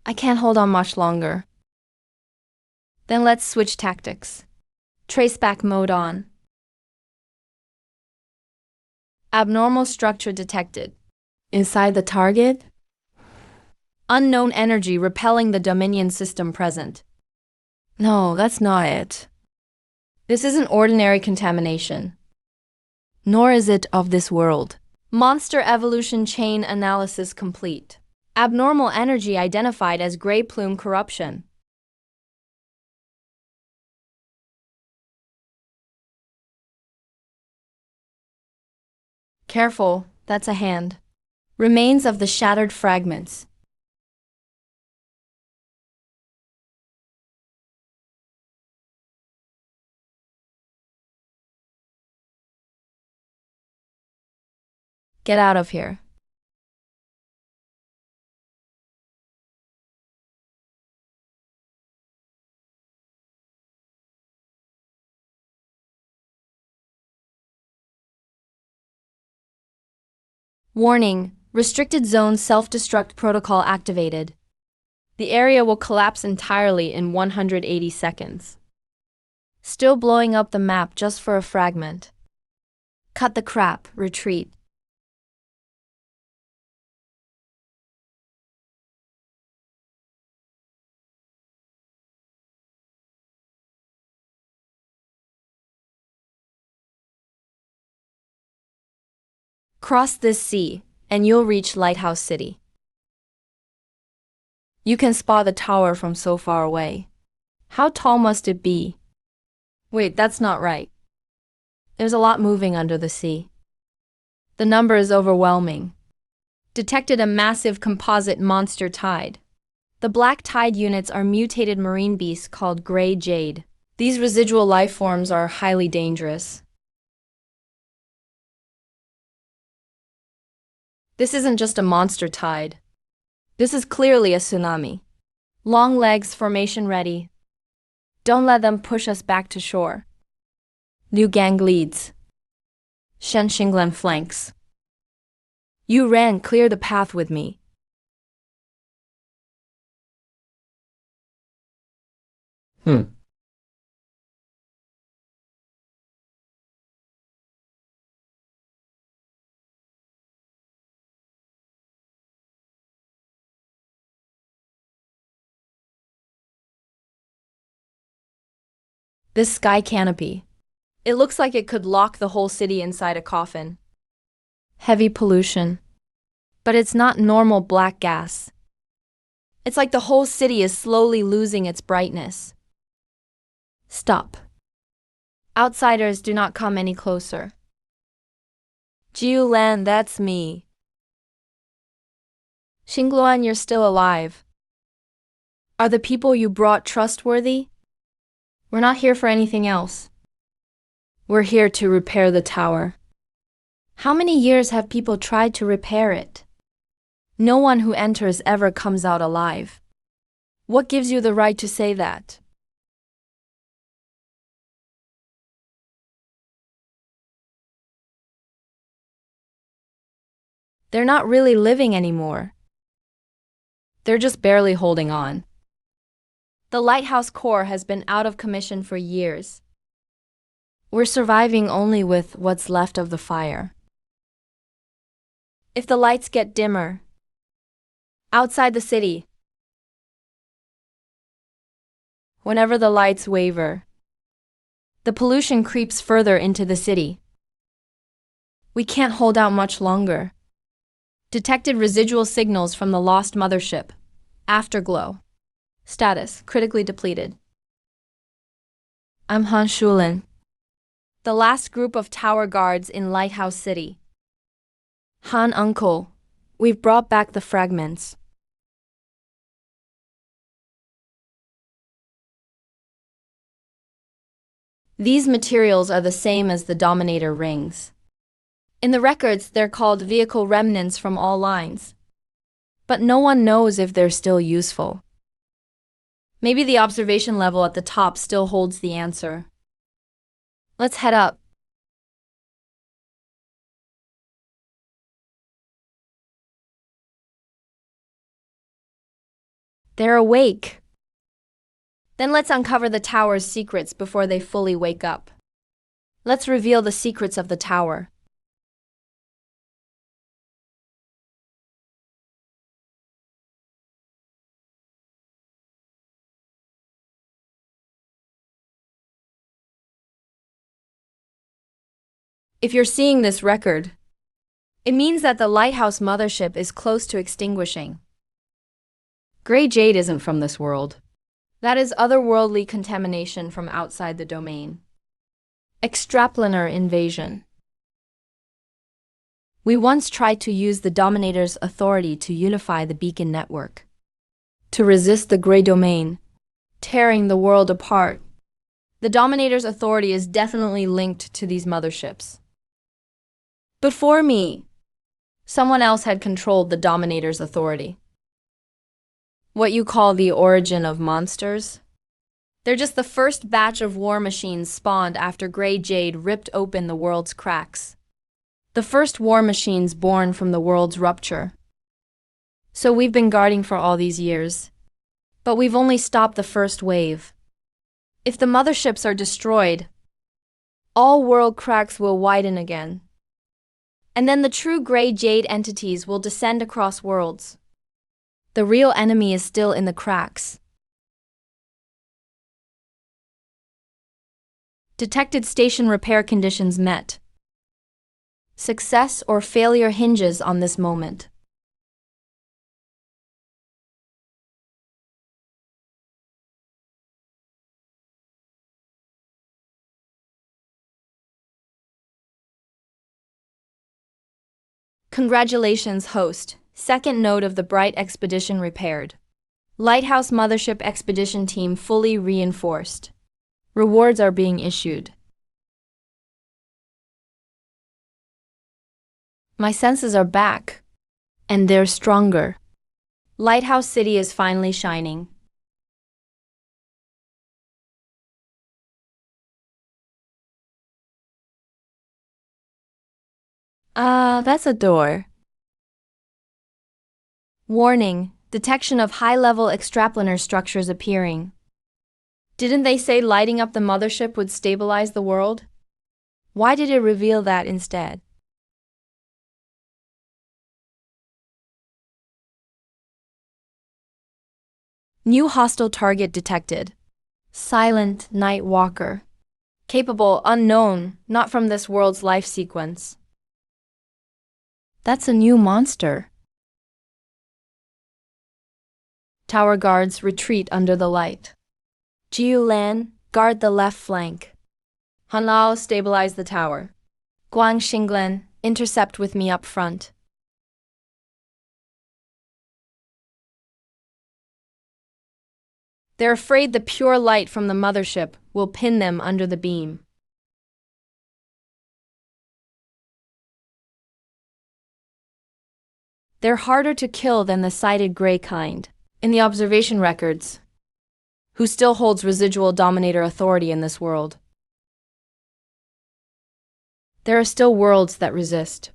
I can't hold on much longer. Then let's switch tactics. Traceback mode on. Abnormal structure detected. Inside the target? Unknown energy repelling the Dominion system present. No, that's not it. This isn't ordinary contamination. Nor is it of this world. Monster evolution chain analysis complete. Abnormal energy identified as gray plume corruption. Careful, that's a hand. Remains of the shattered fragments. Get out of here. Warning, restricted zone self-destruct protocol activated. The area will collapse entirely in 180 seconds. Still blowing up the map just for a fragment. Cut the crap, retreat. Cross this sea, and you'll reach Lighthouse City. You can spot the tower from so far away. How tall must it be? Wait, that's not right. There's a lot moving under the sea. The number is overwhelming. Detected a massive composite monster tide. The black tide units are mutated marine beasts called gray jade. These residual life forms are highly dangerous. This isn't just a monster tide. This is clearly a tsunami. Long legs, formation ready. Don't let them push us back to shore. Liu Gang leads. Shen Xinglan flanks. Yu Ran, clear the path with me. This sky canopy. It looks like it could lock the whole city inside a coffin. Heavy pollution. But it's not normal black gas. It's like the whole city is slowly losing its brightness. Stop. Outsiders do not come any closer. Jiu Lan, that's me. Xingluan, you're still alive. Are the people you brought trustworthy? We're not here for anything else. We're here to repair the tower. How many years have people tried to repair it? No one who enters ever comes out alive. What gives you the right to say that? They're not really living anymore. They're just barely holding on. The lighthouse core has been out of commission for years. We're surviving only with what's left of the fire. If the lights get dimmer, outside the city, whenever the lights waver, the pollution creeps further into the city. We can't hold out much longer. Detected residual signals from the lost mothership. Afterglow. Status, critically depleted. I'm Han Shulin. The last group of tower guards in Lighthouse City. Han uncle, we've brought back the fragments. These materials are the same as the Dominator rings. In the records, they're called vehicle remnants from all lines. But no one knows if they're still useful. Maybe the observation level at the top still holds the answer. Let's head up. They're awake. Then let's uncover the tower's secrets before they fully wake up. Let's reveal the secrets of the tower. If you're seeing this record, it means that the lighthouse mothership is close to extinguishing. Gray jade isn't from this world. That is otherworldly contamination from outside the domain. Extraplanar invasion. We once tried to use the Dominator's authority to unify the beacon network, to resist the Gray domain, tearing the world apart. The Dominator's authority is definitely linked to these motherships. Before me, someone else had controlled the Dominator's authority. What you call the origin of monsters? They're just the first batch of war machines spawned after Gray Jade ripped open the world's cracks. The first war machines born from the world's rupture. So we've been guarding for all these years. But we've only stopped the first wave. If the motherships are destroyed, all world cracks will widen again. And then the true Gray Jade entities will descend across worlds. The real enemy is still in the cracks. Detected station repair conditions met. Success or failure hinges on this moment. Congratulations, host. Second node of the Bright Expedition repaired. Lighthouse Mothership Expedition Team fully reinforced. Rewards are being issued. My senses are back, and they're stronger. Lighthouse City is finally shining. That's a door. Warning, detection of high-level extraplanar structures appearing. Didn't they say lighting up the mothership would stabilize the world? Why did it reveal that instead? New hostile target detected. Silent Night Walker. Capable, unknown, not from this world's life sequence. That's a new monster. Tower guards retreat under the light. Jiu Lan, guard the left flank. Han Lao, stabilize the tower. Guang Xinglen, intercept with me up front. They're afraid the pure light from the mothership will pin them under the beam. They're harder to kill than the sighted Gray kind, in the observation records, who still holds residual Dominator authority in this world. There are still worlds that resist.